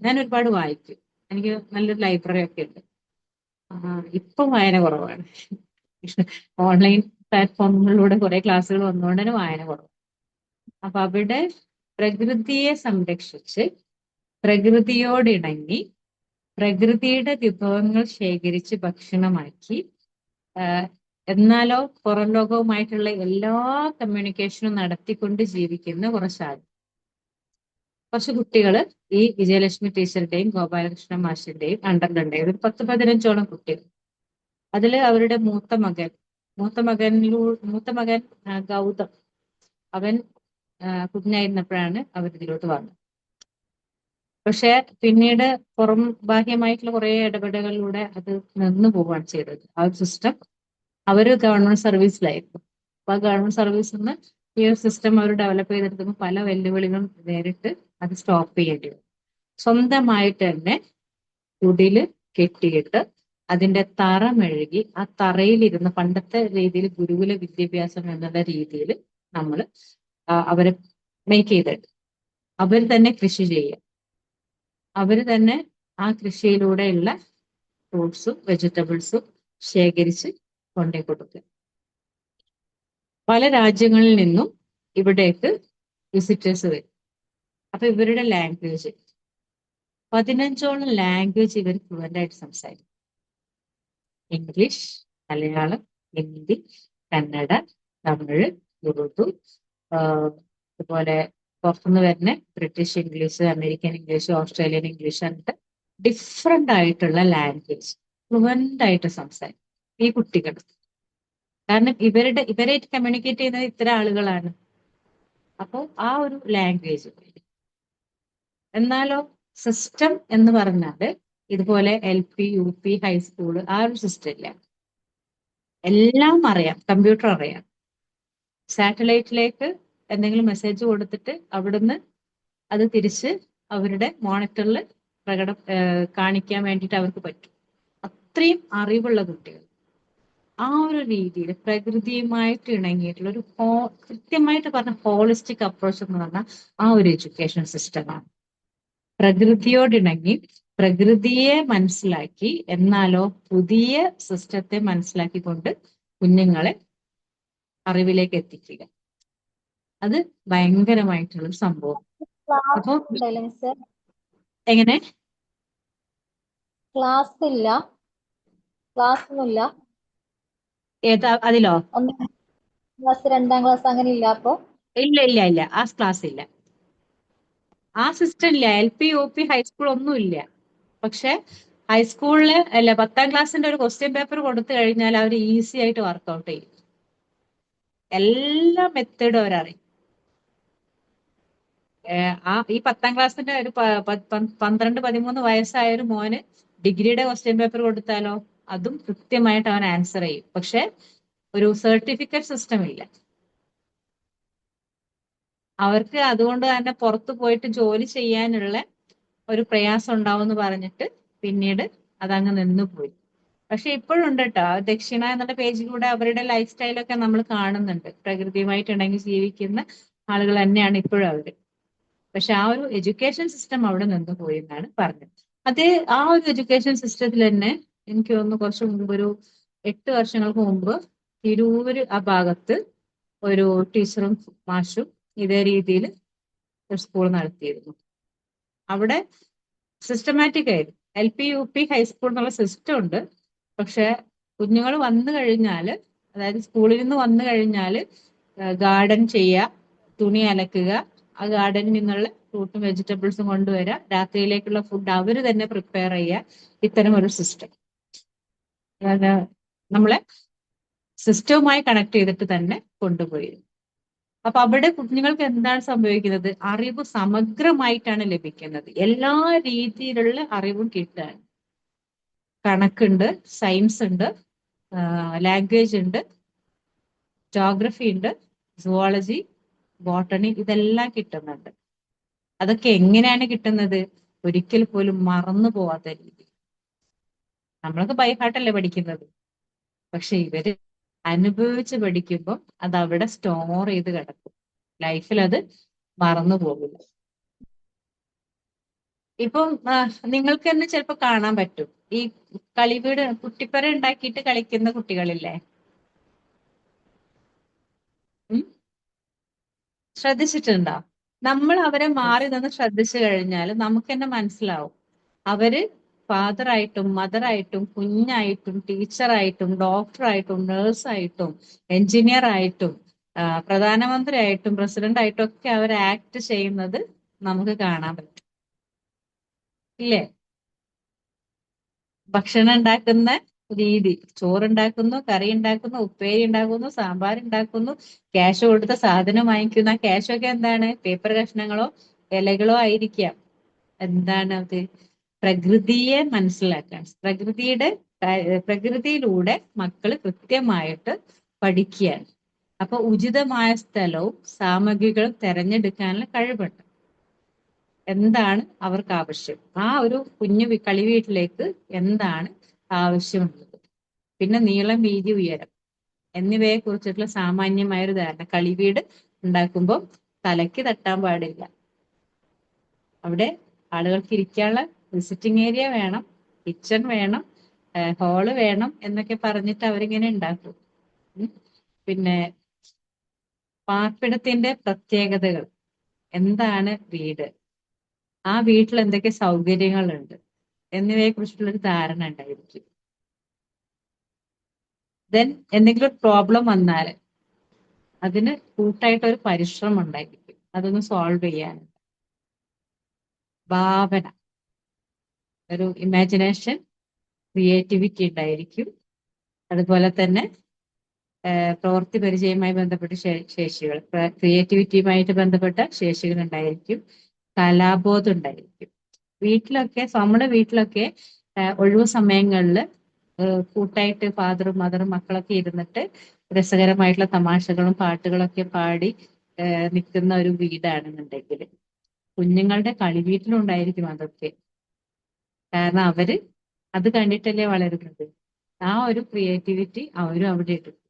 ഞാൻ ഒരുപാട് വായിക്കും. എനിക്ക് നല്ലൊരു ലൈബ്രറി ഒക്കെ ഉണ്ട്. ഇപ്പം വായന കുറവാണ്. ഓൺലൈൻ പ്ലാറ്റ്ഫോമുകളിലൂടെ കുറെ ക്ലാസ്സുകൾ വന്നുകൊണ്ട് തന്നെ വായന കുറവ്. അപ്പൊ അവിടെ പ്രകൃതിയെ സംരക്ഷിച്ച് പ്രകൃതിയോടിണങ്ങി പ്രകൃതിയുടെ വിഭവങ്ങൾ ശേഖരിച്ച് ഭക്ഷണമാക്കി, എന്നാലോ പുറം ലോകവുമായിട്ടുള്ള എല്ലാ കമ്മ്യൂണിക്കേഷനും നടത്തിക്കൊണ്ട് ജീവിക്കുന്ന കുറച്ച് കുട്ടികൾ ഈ വിജയലക്ഷ്മി ടീച്ചറുടെയും ഗോപാലകൃഷ്ണ മാഷിന്റെയും അണ്ടറിലുണ്ടായത്. ഒരു 10-15ഓളം കുട്ടികൾ. അതില് അവരുടെ മൂത്ത മകൻ ഗൗതം, അവൻ കുഞ്ഞായിരുന്നപ്പോഴാണ് അവരിതിലോട്ട് വന്നത്. പക്ഷെ പിന്നീട് പുറം ബാഹ്യമായിട്ടുള്ള കുറെ ഇടപെടലുകളിലൂടെ അത് നിന്നു പോവുകയാണ് ചെയ്തത്. ആ ഒരു സിസ്റ്റം അവര് ഗവൺമെന്റ് സർവീസിലായിരുന്നു. അപ്പൊ ആ ഗവൺമെന്റ് സർവീസിൽ നിന്ന് ഈ ഒരു സിസ്റ്റം അവർ ഡെവലപ്പ് ചെയ്തെടുക്കുമ്പോൾ പല വെല്ലുവിളികളും നേരിട്ട് അത് സ്റ്റോപ്പ് ചെയ്യേണ്ടി വരും. സ്വന്തമായിട്ട് തന്നെ കുടില് കെട്ടിയിട്ട് അതിന്റെ തറ മെഴുകി ആ തറയിലിരുന്ന്, പണ്ടത്തെ രീതിയിൽ ഗുരുകുല വിദ്യാഭ്യാസം എന്നുള്ള രീതിയിൽ നമ്മൾ അവരെ മേക്ക് ചെയ്തിട്ട് അവർ തന്നെ കൃഷി ചെയ്യുക, അവർ തന്നെ ആ കൃഷിയിലൂടെയുള്ള ഫ്രൂട്ട്സും വെജിറ്റബിൾസും ശേഖരിച്ച് കൊണ്ടേ കൊടുക്കുക. പല രാജ്യങ്ങളിൽ നിന്നും ഇവിടേക്ക് വിസിറ്റേഴ്സ് വരും. അപ്പൊ ഇവരുടെ ലാംഗ്വേജ്, 15ഓളം ലാംഗ്വേജ് ഇവർ ഫ്ലുവൻ്റ് ആയിട്ട് സംസാരിക്കും. ഇംഗ്ലീഷ്, മലയാളം, ഹിന്ദി, കന്നഡ, തമിഴ്, ഉറുദു, അതുപോലെ പുറത്തുനിന്ന് വരുന്ന British English, American English, Australian English എന്നിട്ട് ഡിഫറെന്റ് ആയിട്ടുള്ള ലാംഗ്വേജ് ഫ്ലുവൻ്റ് ആയിട്ട് സംസാരിക്കും ഈ കുട്ടികൾ. കാരണം ഇവരായിട്ട് കമ്മ്യൂണിക്കേറ്റ് ചെയ്യുന്നത് ഇത്തരം ആളുകളാണ്. അപ്പോൾ ആ ഒരു ലാംഗ്വേജ്. എന്നാലോ സിസ്റ്റം എന്ന് പറഞ്ഞാല് ഇതുപോലെ LP, UP, ഹൈസ്കൂള് ആ ഒരു സിസ്റ്റം ഇല്ല. എല്ലാം അറിയാം, കമ്പ്യൂട്ടർ അറിയാം. സാറ്റലൈറ്റിലേക്ക് എന്തെങ്കിലും മെസ്സേജ് കൊടുത്തിട്ട് അവിടുന്ന് അത് തിരിച്ച് അവരുടെ മോണിറ്ററിൽ കാണിക്കാൻ വേണ്ടിയിട്ട് അവർക്ക് പറ്റും. അത്രയും അറിവുള്ള കുട്ടികൾ. ആ ഒരു രീതിയിൽ പ്രകൃതിയുമായിട്ട് ഇണങ്ങിയിട്ടുള്ള ഒരു കൃത്യമായിട്ട് പറഞ്ഞ ഹോളിസ്റ്റിക് അപ്രോച്ച് എന്ന് പറഞ്ഞാൽ ആ ഒരു എഡ്യൂക്കേഷൻ സിസ്റ്റമാണ്. പ്രകൃതിയോടിണങ്ങി പ്രകൃതിയെ മനസ്സിലാക്കി എന്നാലോ പുതിയ സിസ്റ്റത്തെ മനസ്സിലാക്കിക്കൊണ്ട് കുഞ്ഞുങ്ങളെ അറിവിലേക്ക് എത്തിക്കുക. അത് ഭയങ്കരമായിട്ടുള്ളൊരു സംഭവം. ക്ലാസ് അപ്പൊ ഉണ്ടല്ലോ മിസ്, എങ്ങനെ ക്ലാസ് ഇല്ല, ക്ലാസ് ഒന്നുമില്ല. ഏതാ അതിലോ? ഒന്നാം ക്ലാസ്, രണ്ടാം ക്ലാസ് അങ്ങനെ ഇല്ല. അപ്പൊ ഇല്ല ഇല്ല ഇല്ല, ആ ക്ലാസ് ഇല്ല, ആ സിസ്റ്റം ഇല്ല. LP, UP, ഹൈസ്കൂൾ ഒന്നും ഇല്ല. പക്ഷെ ഹൈസ്കൂളില് അല്ല 10ാം ക്ലാസ്സിന്റെ ഒരു ക്വസ്റ്റ്യൻ പേപ്പർ കൊടുത്തു കഴിഞ്ഞാൽ അവർ ഈസി ആയിട്ട് വർക്ക്ഔട്ട് ചെയ്യും. എല്ലാ മെത്തേഡും അവരറിയും. ഈ 10ാം ക്ലാസ്സിന്റെ ഒരു 12-13 വയസ്സായ ഒരു മോന് ഡിഗ്രിയുടെ ക്വസ്റ്റ്യൻ പേപ്പർ കൊടുത്താലോ അതും കൃത്യമായിട്ട് അവൻ ആൻസർ ചെയ്യും. പക്ഷെ ഒരു സർട്ടിഫിക്കറ്റ് സിസ്റ്റം ഇല്ല അവർക്ക്. അതുകൊണ്ട് തന്നെ പുറത്തു പോയിട്ട് ജോലി ചെയ്യാനുള്ള ഒരു പ്രയാസം ഉണ്ടാവും എന്ന് പറഞ്ഞിട്ട് പിന്നീട് അതങ്ങ് നിന്നുപോയി. പക്ഷെ ഇപ്പോഴും ഉണ്ട് കേട്ടോ, ദക്ഷിണ എന്നുള്ള പേജിലൂടെ അവരുടെ ലൈഫ് സ്റ്റൈലൊക്കെ നമ്മൾ കാണുന്നുണ്ട്. പ്രകൃതിയുമായിട്ട് ഇണങ്ങി ജീവിക്കുന്ന ആളുകൾ തന്നെയാണ് ഇപ്പോഴും അവര്. പക്ഷെ ആ ഒരു എഡ്യൂക്കേഷൻ സിസ്റ്റം അവിടെ നിന്ന് പോയി എന്നാണ് പറഞ്ഞത്. അത് ആ ഒരു എഡ്യൂക്കേഷൻ സിസ്റ്റത്തിൽ തന്നെ എനിക്ക് തോന്നുന്നു കുറച്ച് മുമ്പ് ഒരു 8 വർഷങ്ങൾക്ക് മുമ്പ് തിരൂര് ആ ഭാഗത്ത് ഒരു ടീച്ചറും മാഷും ഇതേ രീതിയിൽ ഒരു സ്കൂൾ നടത്തിയിരുന്നു. അവിടെ സിസ്റ്റമാറ്റിക് ആയിരുന്നു. LP, UP, ഹൈസ്കൂൾ എന്നുള്ള സിസ്റ്റം ഉണ്ട്. പക്ഷെ കുഞ്ഞുങ്ങൾ വന്നു കഴിഞ്ഞാൽ, അതായത് സ്കൂളിൽ നിന്ന് വന്നു കഴിഞ്ഞാൽ ഗാർഡൻ ചെയ്യുക, തുണി അലക്കുക, ആ ഗാർഡനിൽ നിന്നുള്ള ഫ്രൂട്ടും വെജിറ്റബിൾസും കൊണ്ടുവരിക, രാത്രിയിലേക്കുള്ള ഫുഡ് അവർ തന്നെ പ്രിപ്പയർ ചെയ്യുക. ഇത്തരം ഒരു സിസ്റ്റം നമ്മളെ സിസ്റ്റവുമായി കണക്ട് ചെയ്തിട്ട് തന്നെ കൊണ്ടുപോയിരുന്നു. അപ്പൊ അവിടെ കുഞ്ഞുങ്ങൾക്ക് എന്താണ് സംഭവിക്കുന്നത്? അറിവ് സമഗ്രമായിട്ടാണ് ലഭിക്കുന്നത്. എല്ലാ രീതിയിലുള്ള അറിവും കിട്ടാൻ. കണക്കുണ്ട്, സയൻസ് ഉണ്ട്, ലാംഗ്വേജ് ഉണ്ട്, ജോഗ്രഫി ഉണ്ട്, സുവോളജി, ബോട്ടണി, ഇതെല്ലാം കിട്ടുന്നുണ്ട്. അതൊക്കെ എങ്ങനെയാണ് കിട്ടുന്നത്? ഒരിക്കൽ പോലും മറന്നു പോവാത്ത രീതി. നമ്മളൊക്കെ ബൈഹാർട്ടല്ലേ പഠിക്കുന്നത്. പക്ഷെ ഇവര് അനുഭവിച്ച് പഠിക്കുമ്പോൾ അത് അവിടെ സ്റ്റോർ ചെയ്ത് കിടക്കും. ലൈഫിൽ അത് മറന്നു പോകില്ല. ഇപ്പം നിങ്ങൾക്ക് തന്നെ ചിലപ്പോൾ കാണാൻ പറ്റും, ഈ കളിവീട് കുട്ടിപ്പര ഉണ്ടാക്കിയിട്ട് കളിക്കുന്ന കുട്ടികളില്ലേ? ശ്രദ്ധിച്ചിട്ടുണ്ടോ? നമ്മൾ അവരെ മാറി നിന്ന് ശ്രദ്ധിച്ചു കഴിഞ്ഞാൽ നമുക്ക് തന്നെ മനസ്സിലാവും അവര് ഫാദറായിട്ടും മദറായിട്ടും കുഞ്ഞായിട്ടും ടീച്ചറായിട്ടും ഡോക്ടറായിട്ടും നേഴ്സായിട്ടും എഞ്ചിനീയർ ആയിട്ടും പ്രധാനമന്ത്രി ആയിട്ടും പ്രസിഡന്റ് ആയിട്ടും ഒക്കെ അവർ ആക്ട് ചെയ്യുന്നത് നമുക്ക് കാണാൻ പറ്റും. ഇല്ലേ? ഭക്ഷണം ഉണ്ടാക്കുന്ന രീതി, ചോറുണ്ടാക്കുന്നു, കറി ഉണ്ടാക്കുന്നു, ഉപ്പേരി ഉണ്ടാക്കുന്നു, സാമ്പാർ ഉണ്ടാക്കുന്നു, ക്യാഷ് കൊടുത്ത സാധനം വാങ്ങിക്കുന്ന. ക്യാഷൊക്കെ എന്താണ്? പേപ്പർ കഷ്ണങ്ങളോ ഇലകളോ ആയിരിക്കാം. എന്താണ് അത്? പ്രകൃതിയെ മനസ്സിലാക്കാൻ, പ്രകൃതിയിലൂടെ മക്കള് കൃത്യമായിട്ട് പഠിക്കുകയാണ്. അപ്പൊ ഉചിതമായ സ്ഥലവും സാമഗ്രികളും തെരഞ്ഞെടുക്കാനുള്ള കഴിവുണ്ട്. എന്താണ് അവർക്ക് ആവശ്യം, ആ ഒരു കുഞ്ഞു കളിവീട്ടിലേക്ക് എന്താണ് ആവശ്യമുള്ളത്, പിന്നെ നീളം, വീതി, ഉയരം എന്നിവയെ കുറിച്ചിട്ടുള്ള സാമാന്യമായ ഒരു ധാരണ. കളിവീട് ഉണ്ടാക്കുമ്പോൾ തലയ്ക്ക് തട്ടാൻ പാടില്ല. അവിടെ ആളുകൾക്ക് ഇരിക്കാനുള്ള വിസിറ്റിംഗ് ഏരിയ വേണം, കിച്ചൺ വേണം, ഹാള് വേണം എന്നൊക്കെ പറഞ്ഞിട്ട് അവരിങ്ങനെ ഉണ്ടാക്കും. പിന്നെ പാർപ്പിടത്തിന്റെ പ്രത്യേകതകൾ. എന്താണ് വീട്? ആ വീട്ടിൽ എന്തൊക്കെ സൗകര്യങ്ങളുണ്ട് എന്നിവയെ കുറിച്ചുള്ളൊരു ധാരണ ഉണ്ടായിരിക്കും. ദെൻ എന്തെങ്കിലും ഒരു പ്രോബ്ലം വന്നാൽ അതിന് കൂട്ടായിട്ട് ഒരു പരിശ്രമം ഉണ്ടായിരിക്കും അതൊന്ന് സോൾവ് ചെയ്യാൻ. ഭാവന, ഒരു ഇമാജിനേഷൻ, ക്രിയേറ്റിവിറ്റി ഉണ്ടായിരിക്കും. അതുപോലെ തന്നെ പ്രവൃത്തി പരിചയവുമായി ബന്ധപ്പെട്ട ശേഷികൾ, ക്രിയേറ്റിവിറ്റിയുമായിട്ട് ബന്ധപ്പെട്ട ശേഷികൾ ഉണ്ടായിരിക്കും. കലാബോധം ഉണ്ടായിരിക്കും. നമ്മുടെ വീട്ടിലൊക്കെ ഒഴിവു സമയങ്ങളിൽ കൂട്ടായിട്ട് ഫാദറും മദറും മക്കളൊക്കെ ഇരുന്നിട്ട് രസകരമായിട്ടുള്ള തമാശകളും പാട്ടുകളൊക്കെ പാടി നിൽക്കുന്ന ഒരു വീടാണെന്നുണ്ടെങ്കിൽ കുഞ്ഞുങ്ങളുടെ കളിവീട്ടിലുണ്ടായിരിക്കും അതൊക്കെ. കാരണം അവര് അത് കണ്ടിട്ടല്ലേ വളരുന്നത്. ആ ഒരു ക്രിയേറ്റിവിറ്റി അവരും അവിടെ എടുക്കും.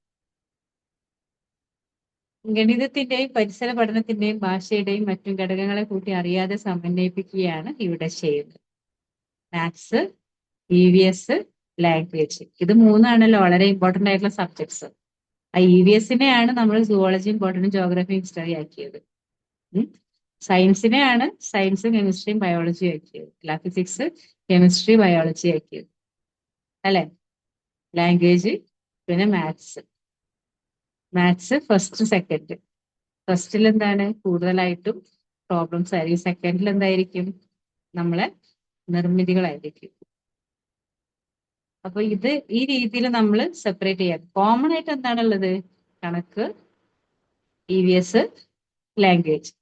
ഗണിതത്തിന്റെയും പരിസര പഠനത്തിന്റെയും ഭാഷയുടെയും മറ്റും ഘടകങ്ങളെ കൂട്ടി അറിയാതെ സമന്വയിപ്പിക്കുകയാണ് ഇവിടെ ചെയ്യുന്നത്. മാത്സ്, EVS, ലാംഗ്വേജ്, ഇത് മൂന്നാണല്ലോ വളരെ ഇമ്പോർട്ടന്റ് ആയിട്ടുള്ള സബ്ജക്ട്സ്. ആ EVSനെയാണ് നമ്മൾ സുവോളജിയും ബോട്ടണിയും ജോഗ്രഫിയും ഹിസ്റ്ററി ആക്കിയത്. സയൻസിനെയാണ് സയൻസും കെമിസ്ട്രിയും ബയോളജിയും ആക്കിയത്. ഫിസിക്സ്, കെമിസ്ട്രി, ബയോളജി ആക്കിയത് അല്ലെ. ലാംഗ്വേജ്, പിന്നെ മാത്സ് ഫസ്റ്റ് സെക്കൻഡ്. ഫസ്റ്റിൽ എന്താണ് കൂടുതലായിട്ടും പ്രോബ്ലംസ് ആയിരിക്കും. സെക്കൻഡിൽ എന്തായിരിക്കും നമ്മളെ നിർമ്മിതികളായിരിക്കും. അപ്പൊ ഇത് ഈ രീതിയിൽ നമ്മൾ സെപ്പറേറ്റ് ചെയ്യാം. കോമൺ ആയിട്ട് എന്താണുള്ളത്? കണക്ക്, EVS, ലാംഗ്വേജ്,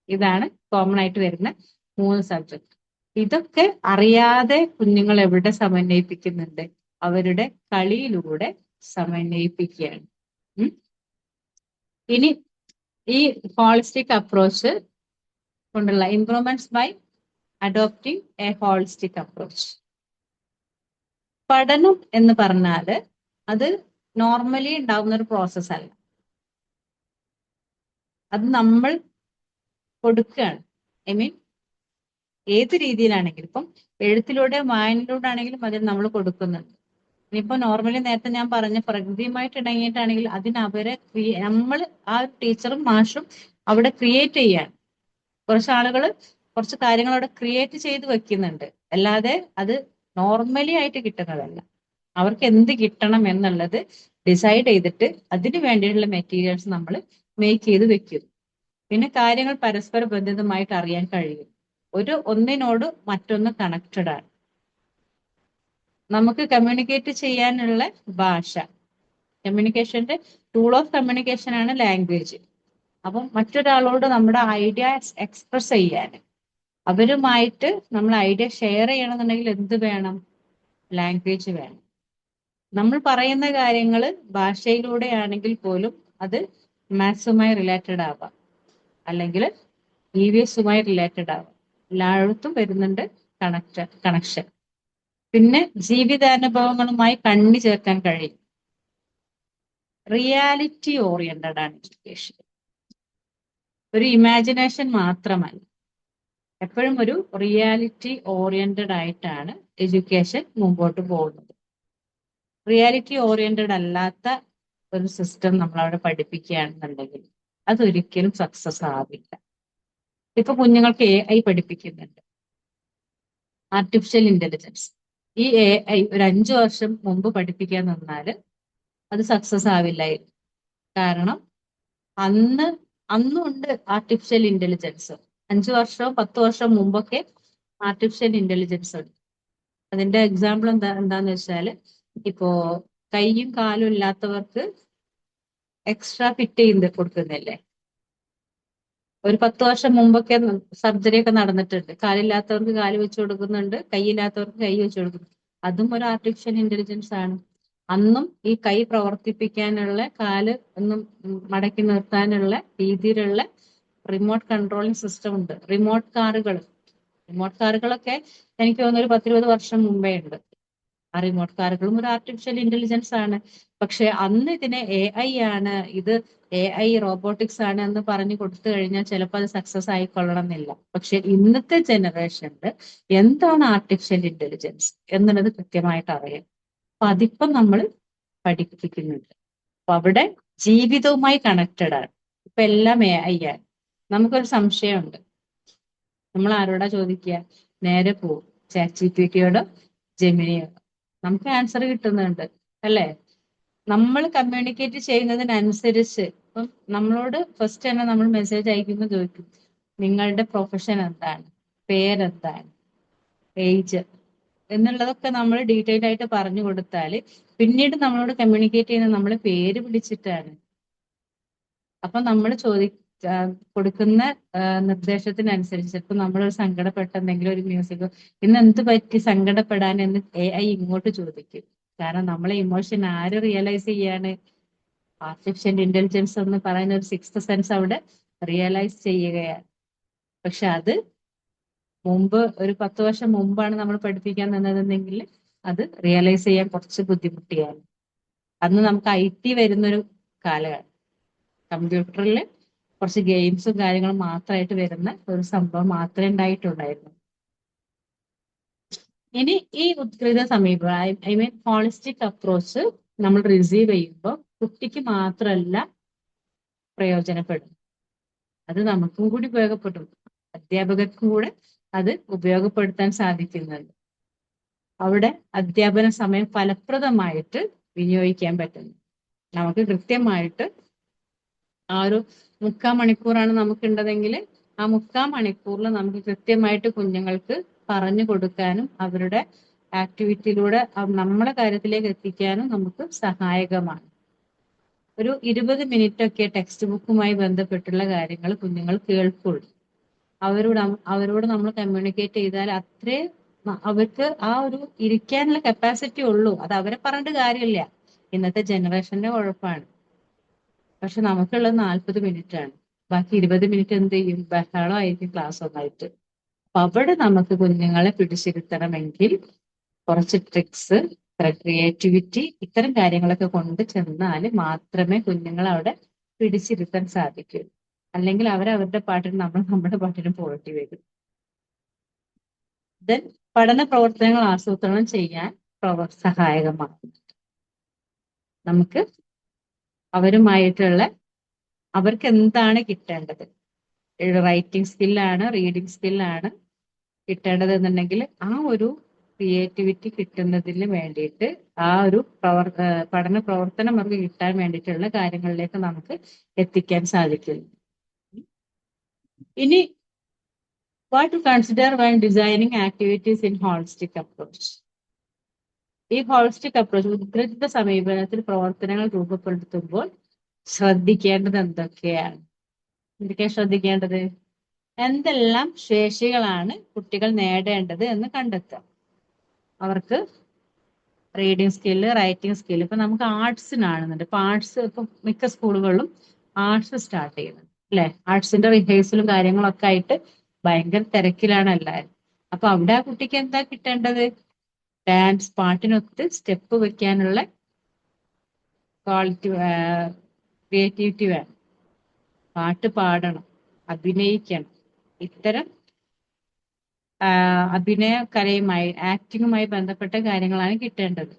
ഇതാണ് കോമൺ ആയിട്ട് വരുന്ന 3 സബ്ജക്ട്. ഇതൊക്കെ അറിയാതെ കുഞ്ഞുങ്ങൾ എവിടെ സമന്വയിപ്പിക്കുന്നുണ്ട്? അവരുടെ കളിയിലൂടെ സമന്വയിപ്പിക്കുകയാണ്. ഇനി ഈ ഹോളിസ്റ്റിക് അപ്രോച്ച് കൊണ്ടുള്ള improvements by adopting a holistic approach. പഠനം എന്ന് പറഞ്ഞാല് അത് നോർമലി ഉണ്ടാവുന്ന ഒരു പ്രോസസ് അല്ല. അത് നമ്മൾ കൊടുക്കുകയാണ്. ഐ മീൻ ഏത് രീതിയിലാണെങ്കിലും, ഇപ്പം എഴുത്തിലൂടെ വായനയിലൂടെ ആണെങ്കിലും അതിന് നമ്മൾ കൊടുക്കുന്നുണ്ട്. ഇനിയിപ്പോ നോർമലി നേരത്തെ ഞാൻ പറഞ്ഞ പ്രകൃതിയുമായിട്ട് ഇണങ്ങിയിട്ടാണെങ്കിൽ അതിനവരെ നമ്മൾ ആ ടീച്ചറും മാഷും അവിടെ ക്രിയേറ്റ് ചെയ്യാണ്. കുറച്ച് ആളുകൾ കുറച്ച് കാര്യങ്ങൾ അവിടെ ക്രിയേറ്റ് ചെയ്ത് വെക്കുന്നുണ്ട്. അല്ലാതെ അത് നോർമലി ആയിട്ട് കിട്ടുന്നതല്ല. അവർക്ക് എന്ത് കിട്ടണം എന്നുള്ളത് ഡിസൈഡ് ചെയ്തിട്ട് അതിന് വേണ്ടിയിട്ടുള്ള മെറ്റീരിയൽസ് നമ്മൾ മേക്ക് ചെയ്ത് വെക്കും. പിന്നെ കാര്യങ്ങൾ പരസ്പര ബന്ധിതമായിട്ട് അറിയാൻ കഴിയും. ഒന്നിനോട് മറ്റൊന്ന് കണക്റ്റഡ് ആണ്. നമുക്ക് കമ്മ്യൂണിക്കേറ്റ് ചെയ്യാനുള്ള ഭാഷ, കമ്മ്യൂണിക്കേഷന്റെ ടൂൾ ഓഫ് കമ്മ്യൂണിക്കേഷൻ ആണ് ലാംഗ്വേജ്. അപ്പം മറ്റൊരാളോട് നമ്മുടെ ഐഡിയാസ് എക്സ്പ്രസ് ചെയ്യാൻ, അവരുമായിട്ട് നമ്മൾ ഐഡിയ ഷെയർ ചെയ്യണമെന്നുണ്ടെങ്കിൽ എന്ത് വേണം? ലാംഗ്വേജ് വേണം. നമ്മൾ പറയുന്ന കാര്യങ്ങൾ ഭാഷയിലൂടെ ആണെങ്കിൽ പോലും അത് മാത്സുമായി റിലേറ്റഡ് ആവാം, അല്ലെങ്കിൽ EVSുമായി റിലേറ്റഡ് ആവാം. എല്ലായിടത്തും വരുന്നുണ്ട് കണക്ഷൻ. പിന്നെ ജീവിതാനുഭവങ്ങളുമായി കണ്ണി ചേർക്കാൻ കഴിയും. റിയാലിറ്റി ഓറിയന്റഡ് ആണ് എഡ്യൂക്കേഷൻ. ഒരു ഇമാജിനേഷൻ മാത്രമല്ല, എപ്പോഴും ഒരു റിയാലിറ്റി ഓറിയന്റഡ് ആയിട്ടാണ് എഡ്യൂക്കേഷൻ മുമ്പോട്ട് പോകുന്നത്. റിയാലിറ്റി ഓറിയന്റഡ് അല്ലാത്ത ഒരു സിസ്റ്റം നമ്മൾ അവിടെ പഠിപ്പിക്കുകയാണെന്നുണ്ടെങ്കിൽ അതൊരിക്കലും സക്സസ് ആവില്ല. ഇപ്പൊ കുഞ്ഞുങ്ങൾക്ക് AI പഠിപ്പിക്കുന്നുണ്ട്, ആർട്ടിഫിഷ്യൽ ഇന്റലിജൻസ്. ഈ AI ഒരു 5 വർഷം മുമ്പ് പഠിപ്പിക്കാൻ നിന്നാൽ അത് സക്സസ് ആവില്ലായിരുന്നു. കാരണം അന്നും ഉണ്ട് ആർട്ടിഫിഷ്യൽ ഇന്റലിജൻസ്. 5 വർഷവും 10 വർഷം മുമ്പൊക്കെ ആർട്ടിഫിഷ്യൽ ഇന്റലിജൻസ് ഉണ്ട്. അതിന്റെ എക്സാമ്പിൾ എന്താന്ന് വെച്ചാല്, ഇപ്പോ കൈയും കാലും ഇല്ലാത്തവർക്ക് എക്സ്ട്രാ ഫിറ്റ് ചെയ്ത് കൊടുക്കുന്നില്ലേ? ഒരു 10 വർഷം മുമ്പൊക്കെ സർജറി ഒക്കെ നടന്നിട്ടുണ്ട്. കാലില്ലാത്തവർക്ക് കാല് വെച്ച് കൊടുക്കുന്നുണ്ട്, കൈയില്ലാത്തവർക്ക് കൈ വെച്ച് കൊടുക്കുന്നുണ്ട്. അതും ഒരു ആർട്ടിഫിഷ്യൽ ഇന്റലിജൻസ് ആണ്. അന്നും ഈ കൈ പ്രവർത്തിപ്പിക്കാനുള്ള, കാല് ഒന്നും മടക്കി നിർത്താനുള്ള രീതിയിലുള്ള റിമോട്ട് കൺട്രോളിംഗ് സിസ്റ്റം ഉണ്ട്. റിമോട്ട് കാറുകളൊക്കെ എനിക്ക് തോന്നുന്നു ഒരു 10-20 വർഷം മുമ്പേ ഉണ്ട്. ആ റിമോട്ട് കാറുകളും ഒരു ആർട്ടിഫിഷ്യൽ ഇന്റലിജൻസ് ആണ്. പക്ഷെ അന്ന് ഇതിനെ AI ആണ്, ഇത് AI റോബോട്ടിക്സ് ആണ് എന്ന് പറഞ്ഞു കൊടുത്തു കഴിഞ്ഞാൽ ചിലപ്പോൾ അത് സക്സസ് ആയിക്കൊള്ളണം എന്നില്ല. പക്ഷെ ഇന്നത്തെ ജനറേഷനിൽ എന്താണ് ആർട്ടിഫിഷ്യൽ ഇന്റലിജൻസ് എന്നുള്ളത് കൃത്യമായിട്ട് അറിയാം. അപ്പൊ അതിപ്പം നമ്മൾ പഠിപ്പിക്കുന്നുണ്ട്. അപ്പൊ അവിടെ ജീവിതവുമായി കണക്റ്റഡ് ആണ്. ഇപ്പൊ എല്ലാം AI ആണ്. നമുക്കൊരു സംശയമുണ്ട്, നമ്മൾ ആരോടാ ചോദിക്കുക? നേരെ പോവും ChatGPT-യോടോ ജെമിനിയോടോ. നമുക്ക് ആൻസർ കിട്ടുന്നുണ്ട് അല്ലേ? നമ്മൾ കമ്മ്യൂണിക്കേറ്റ് ചെയ്യുന്നതിനനുസരിച്ച് ഇപ്പം നമ്മളോട് ഫസ്റ്റ് തന്നെ നമ്മൾ മെസ്സേജ് അയക്കുമ്പോൾ ചോദിക്കും നിങ്ങളുടെ പ്രൊഫഷൻ എന്താണ്, പേരെന്താണ്, ഏജ് എന്നുള്ളതൊക്കെ നമ്മൾ ഡീറ്റെയിൽ ആയിട്ട് പറഞ്ഞു കൊടുത്താൽ പിന്നീട് നമ്മളോട് കമ്മ്യൂണിക്കേറ്റ് ചെയ്യുന്നത് നമ്മൾ പേര് വിളിച്ചിട്ടാണ്. അപ്പൊ നമ്മൾ കൊടുക്കുന്ന നിർദ്ദേശത്തിനനുസരിച്ച് ഇപ്പൊ നമ്മളൊരു സങ്കടപ്പെട്ട എന്തെങ്കിലും ഒരു മ്യൂസിക് ഇന്ന് എന്ത് പറ്റി സങ്കടപ്പെടാൻ എന്ന് AI ഇങ്ങോട്ട് ചോദിക്കും. കാരണം നമ്മളെ ഇമോഷൻ ആര് റിയലൈസ് ചെയ്യാണ്? ആർട്ടിഫിഷ്യൽ ഇന്റലിജൻസ് എന്ന് പറയുന്ന ഒരു സിക്സ്ത് സെൻസ് അവിടെ റിയലൈസ് ചെയ്യുകയാണ്. പക്ഷെ അത് മുമ്പ് ഒരു 10 വർഷം മുമ്പാണ് നമ്മൾ പഠിപ്പിക്കാൻ നിന്നതെങ്കിൽ അത് റിയലൈസ് ചെയ്യാൻ കുറച്ച് ബുദ്ധിമുട്ടിയാണ്. അന്ന് നമുക്ക് IT വരുന്നൊരു കാലമാണ്. കമ്പ്യൂട്ടറിൽ കുറച്ച് ഗെയിംസും കാര്യങ്ങളും മാത്രമായിട്ട് വരുന്ന ഒരു സംഭവം മാത്രമേ ഉണ്ടായിട്ടുണ്ടായിരുന്നു. ഇനി ഈ ഉത്കൃത സമീപനം ഐ മീൻ ഹോളിസ്റ്റിക് അപ്രോച്ച് നമ്മൾ റിസീവ് ചെയ്യുമ്പോൾ കുട്ടിക്ക് മാത്രമല്ല പ്രയോജനപ്പെടും, അത് നമുക്കും കൂടി ഉപയോഗപ്പെടും, അധ്യാപകർക്കും കൂടെ അത് ഉപയോഗപ്പെടുത്താൻ സാധിക്കുന്നുണ്ട്. അവിടെ അധ്യാപന സമയം ഫലപ്രദമായിട്ട് വിനിയോഗിക്കാൻ പറ്റുന്നു. നമുക്ക് കൃത്യമായിട്ട് ആ ഒരു 3/4 മണിക്കൂറാണ് നമുക്കുണ്ടതെങ്കിൽ ആ 3/4 മണിക്കൂറിൽ നമുക്ക് കൃത്യമായിട്ട് കുഞ്ഞുങ്ങൾക്ക് പറഞ്ഞു കൊടുക്കാനും അവരുടെ ആക്ടിവിറ്റിയിലൂടെ നമ്മളെ കാര്യത്തിലേക്ക് എത്തിക്കാനും നമുക്ക് സഹായകമാണ്. ഒരു 20 മിനിറ്റ് ഒക്കെ ടെക്സ്റ്റ് ബുക്കുമായി ബന്ധപ്പെട്ടുള്ള കാര്യങ്ങൾ കുഞ്ഞുങ്ങൾ കേൾക്കുള്ളൂ. അവരോട് നമ്മൾ കമ്മ്യൂണിക്കേറ്റ് ചെയ്താൽ അത്രേ അവർക്ക് ആ ഒരു ഇരിക്കാനുള്ള കപ്പാസിറ്റി ഉള്ളൂ. അത് അവരെ പറഞ്ഞിട്ട് കാര്യമില്ല, ഇന്നത്തെ ജനറേഷന്റെ കുഴപ്പമാണ്. പക്ഷെ നമുക്കുള്ളത് 40 മിനിറ്റ് ആണ്. ബാക്കി 20 മിനിറ്റ് എന്ത് ചെയ്യും? ബഹളമായിരിക്കും ക്ലാസ് ഒന്നായിട്ട്. അപ്പൊ അവിടെ നമുക്ക് കുഞ്ഞുങ്ങളെ പിടിച്ചിരുത്തണമെങ്കിൽ കുറച്ച് ട്രിക്സ്, ക്രിയേറ്റിവിറ്റി, ഇത്തരം കാര്യങ്ങളൊക്കെ കൊണ്ട് ചെന്നാൽ മാത്രമേ കുഞ്ഞുങ്ങളെ അവിടെ പിടിച്ചിരുത്താൻ സാധിക്കൂ. അല്ലെങ്കിൽ അവരവരുടെ പാട്ടിന് നമ്മൾ നമ്മുടെ പാട്ടിന് പോകേണ്ടി വരും. ദെൻ പഠന പ്രവർത്തനങ്ങൾ ആസൂത്രണം ചെയ്യാൻ സഹായകമാകും. നമുക്ക് അവരുമായിട്ടുള്ള അവർക്ക് എന്താണ് കിട്ടേണ്ടത്, റൈറ്റിംഗ് സ്കില്ലാണ്, റീഡിങ് സ്കില്ലാണ് കിട്ടേണ്ടത് എന്നുണ്ടെങ്കിൽ ആ ഒരു ക്രിയേറ്റിവിറ്റി കിട്ടുന്നതിന് വേണ്ടിയിട്ട് ആ ഒരു പഠന പ്രവർത്തനം അവർക്ക് കിട്ടാൻ വേണ്ടിയിട്ടുള്ള കാര്യങ്ങളിലേക്ക് നമുക്ക് എത്തിക്കാൻ സാധിക്കുന്നു. ഇനി what to consider when designing activities in holistic approach. ഈ ഹോളിസ്റ്റിക് അപ്രോച്ച് ഉത്കൃത സമീപനത്തിൽ പ്രവർത്തനങ്ങൾ രൂപപ്പെടുത്തുമ്പോൾ ശ്രദ്ധിക്കേണ്ടത് എന്തൊക്കെയാണ്? എന്തൊക്കെയാണ് ശ്രദ്ധിക്കേണ്ടത്? എന്തെല്ലാം ശേഷികളാണ് കുട്ടികൾ നേടേണ്ടത് എന്ന് കണ്ടെത്തുക. അവർക്ക് റീഡിങ് സ്കില്ല്, റൈറ്റിംഗ് സ്കില്ല്. ഇപ്പൊ നമുക്ക് ആർട്സിനാണെന്നുണ്ട്. ഇപ്പൊ ആർട്സ് ഇപ്പൊ മിക്ക സ്കൂളുകളിലും ആർട്സ് സ്റ്റാർട്ട് ചെയ്യുന്നത് അല്ലെ? ആർട്സിന്റെ റിഹേഴ്സലും കാര്യങ്ങളൊക്കെ ആയിട്ട് ഭയങ്കര തിരക്കിലാണ് എല്ലാവരും. അപ്പൊ അവിടെ ആ കുട്ടിക്ക് എന്താ കിട്ടേണ്ടത്? ഡാൻസ്, പാട്ടിനൊത്ത് സ്റ്റെപ്പ് വെക്കാനുള്ള ക്രിയേറ്റിവിറ്റി വേണം. പാട്ട് പാടണം, അഭിനയിക്കണം. ഇത്തരം അഭിനയ കലയുമായി, ആക്ടിങ്ങുമായി ബന്ധപ്പെട്ട കാര്യങ്ങളാണ് കിട്ടേണ്ടത്.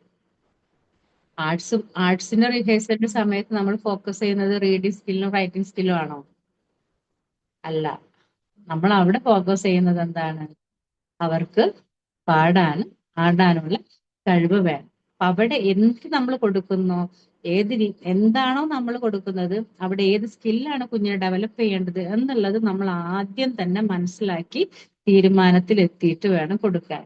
ആർട്സിന്റെ റിഹേഴ്സലിന്റെ സമയത്ത് നമ്മൾ ഫോക്കസ് ചെയ്യുന്നത് റീഡിങ് സ്കില്ലും റൈറ്റിംഗ് സ്കില്ലും ആണോ? അല്ല. നമ്മൾ അവിടെ ഫോക്കസ് ചെയ്യുന്നത് എന്താണ്? അവർക്ക് പാടാനും ആടാനുള്ള കഴിവ് വേണം. അപ്പൊ അവിടെ എന്ത് നമ്മൾ കൊടുക്കുന്നു, എന്താണോ നമ്മൾ കൊടുക്കുന്നത്, അവിടെ ഏത് സ്കില്ലാണ് കുഞ്ഞിനെ ഡെവലപ്പ് ചെയ്യേണ്ടത് എന്നുള്ളത് നമ്മൾ ആദ്യം തന്നെ മനസ്സിലാക്കി തീരുമാനത്തിൽ എത്തിയിട്ട് വേണം കൊടുക്കാൻ.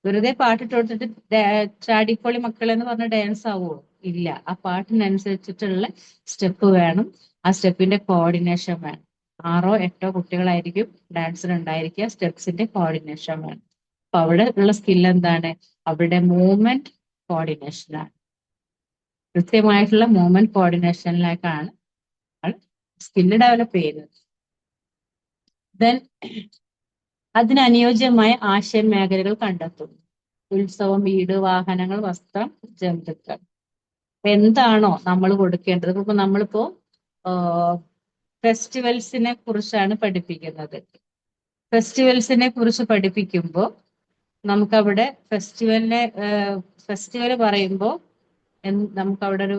വെറുതെ പാട്ടിട്ട് കൊടുത്തിട്ട് ചാടിക്കോളി മക്കളെ എന്ന് പറഞ്ഞ ഡാൻസ് ആവുമോ? ഇല്ല. ആ പാട്ടിനനുസരിച്ചിട്ടുള്ള സ്റ്റെപ്പ് വേണം, ആ സ്റ്റെപ്പിന്റെ കോർഡിനേഷൻ വേണം. 6 8 കുട്ടികളായിരിക്കും ഡാൻസിന് ഉണ്ടായിരിക്കുക, സ്റ്റെപ്സിന്റെ കോർഡിനേഷൻ വേണം. അപ്പൊ അവിടെ ഉള്ള സ്കിൽ എന്താണ്? അവരുടെ മൂവ്മെന്റ് കോർഡിനേഷനാണ്. കൃത്യമായിട്ടുള്ള മൂവ്മെന്റ് കോർഡിനേഷനിലേക്കാണ് സ്കില്ല് ഡെവലപ്പ് ചെയ്യുന്നത്. ദെൻ അതിനനുയോജ്യമായ ആശയ മേഖലകൾ കണ്ടെത്തുന്നു. ഉത്സവം, വീട്, വാഹനങ്ങൾ, വസ്ത്രം, ജന്തുക്കൾ. എന്താണോ നമ്മൾ കൊടുക്കേണ്ടത്? ഇപ്പൊ നമ്മളിപ്പോ ഫെസ്റ്റിവൽസിനെ കുറിച്ചാണ് പഠിപ്പിക്കുന്നത്. ഫെസ്റ്റിവൽസിനെ കുറിച്ച് പഠിപ്പിക്കുമ്പോൾ നമുക്കവിടെ ഫെസ്റ്റിവൽ പറയുമ്പോൾ നമുക്കവിടെ ഒരു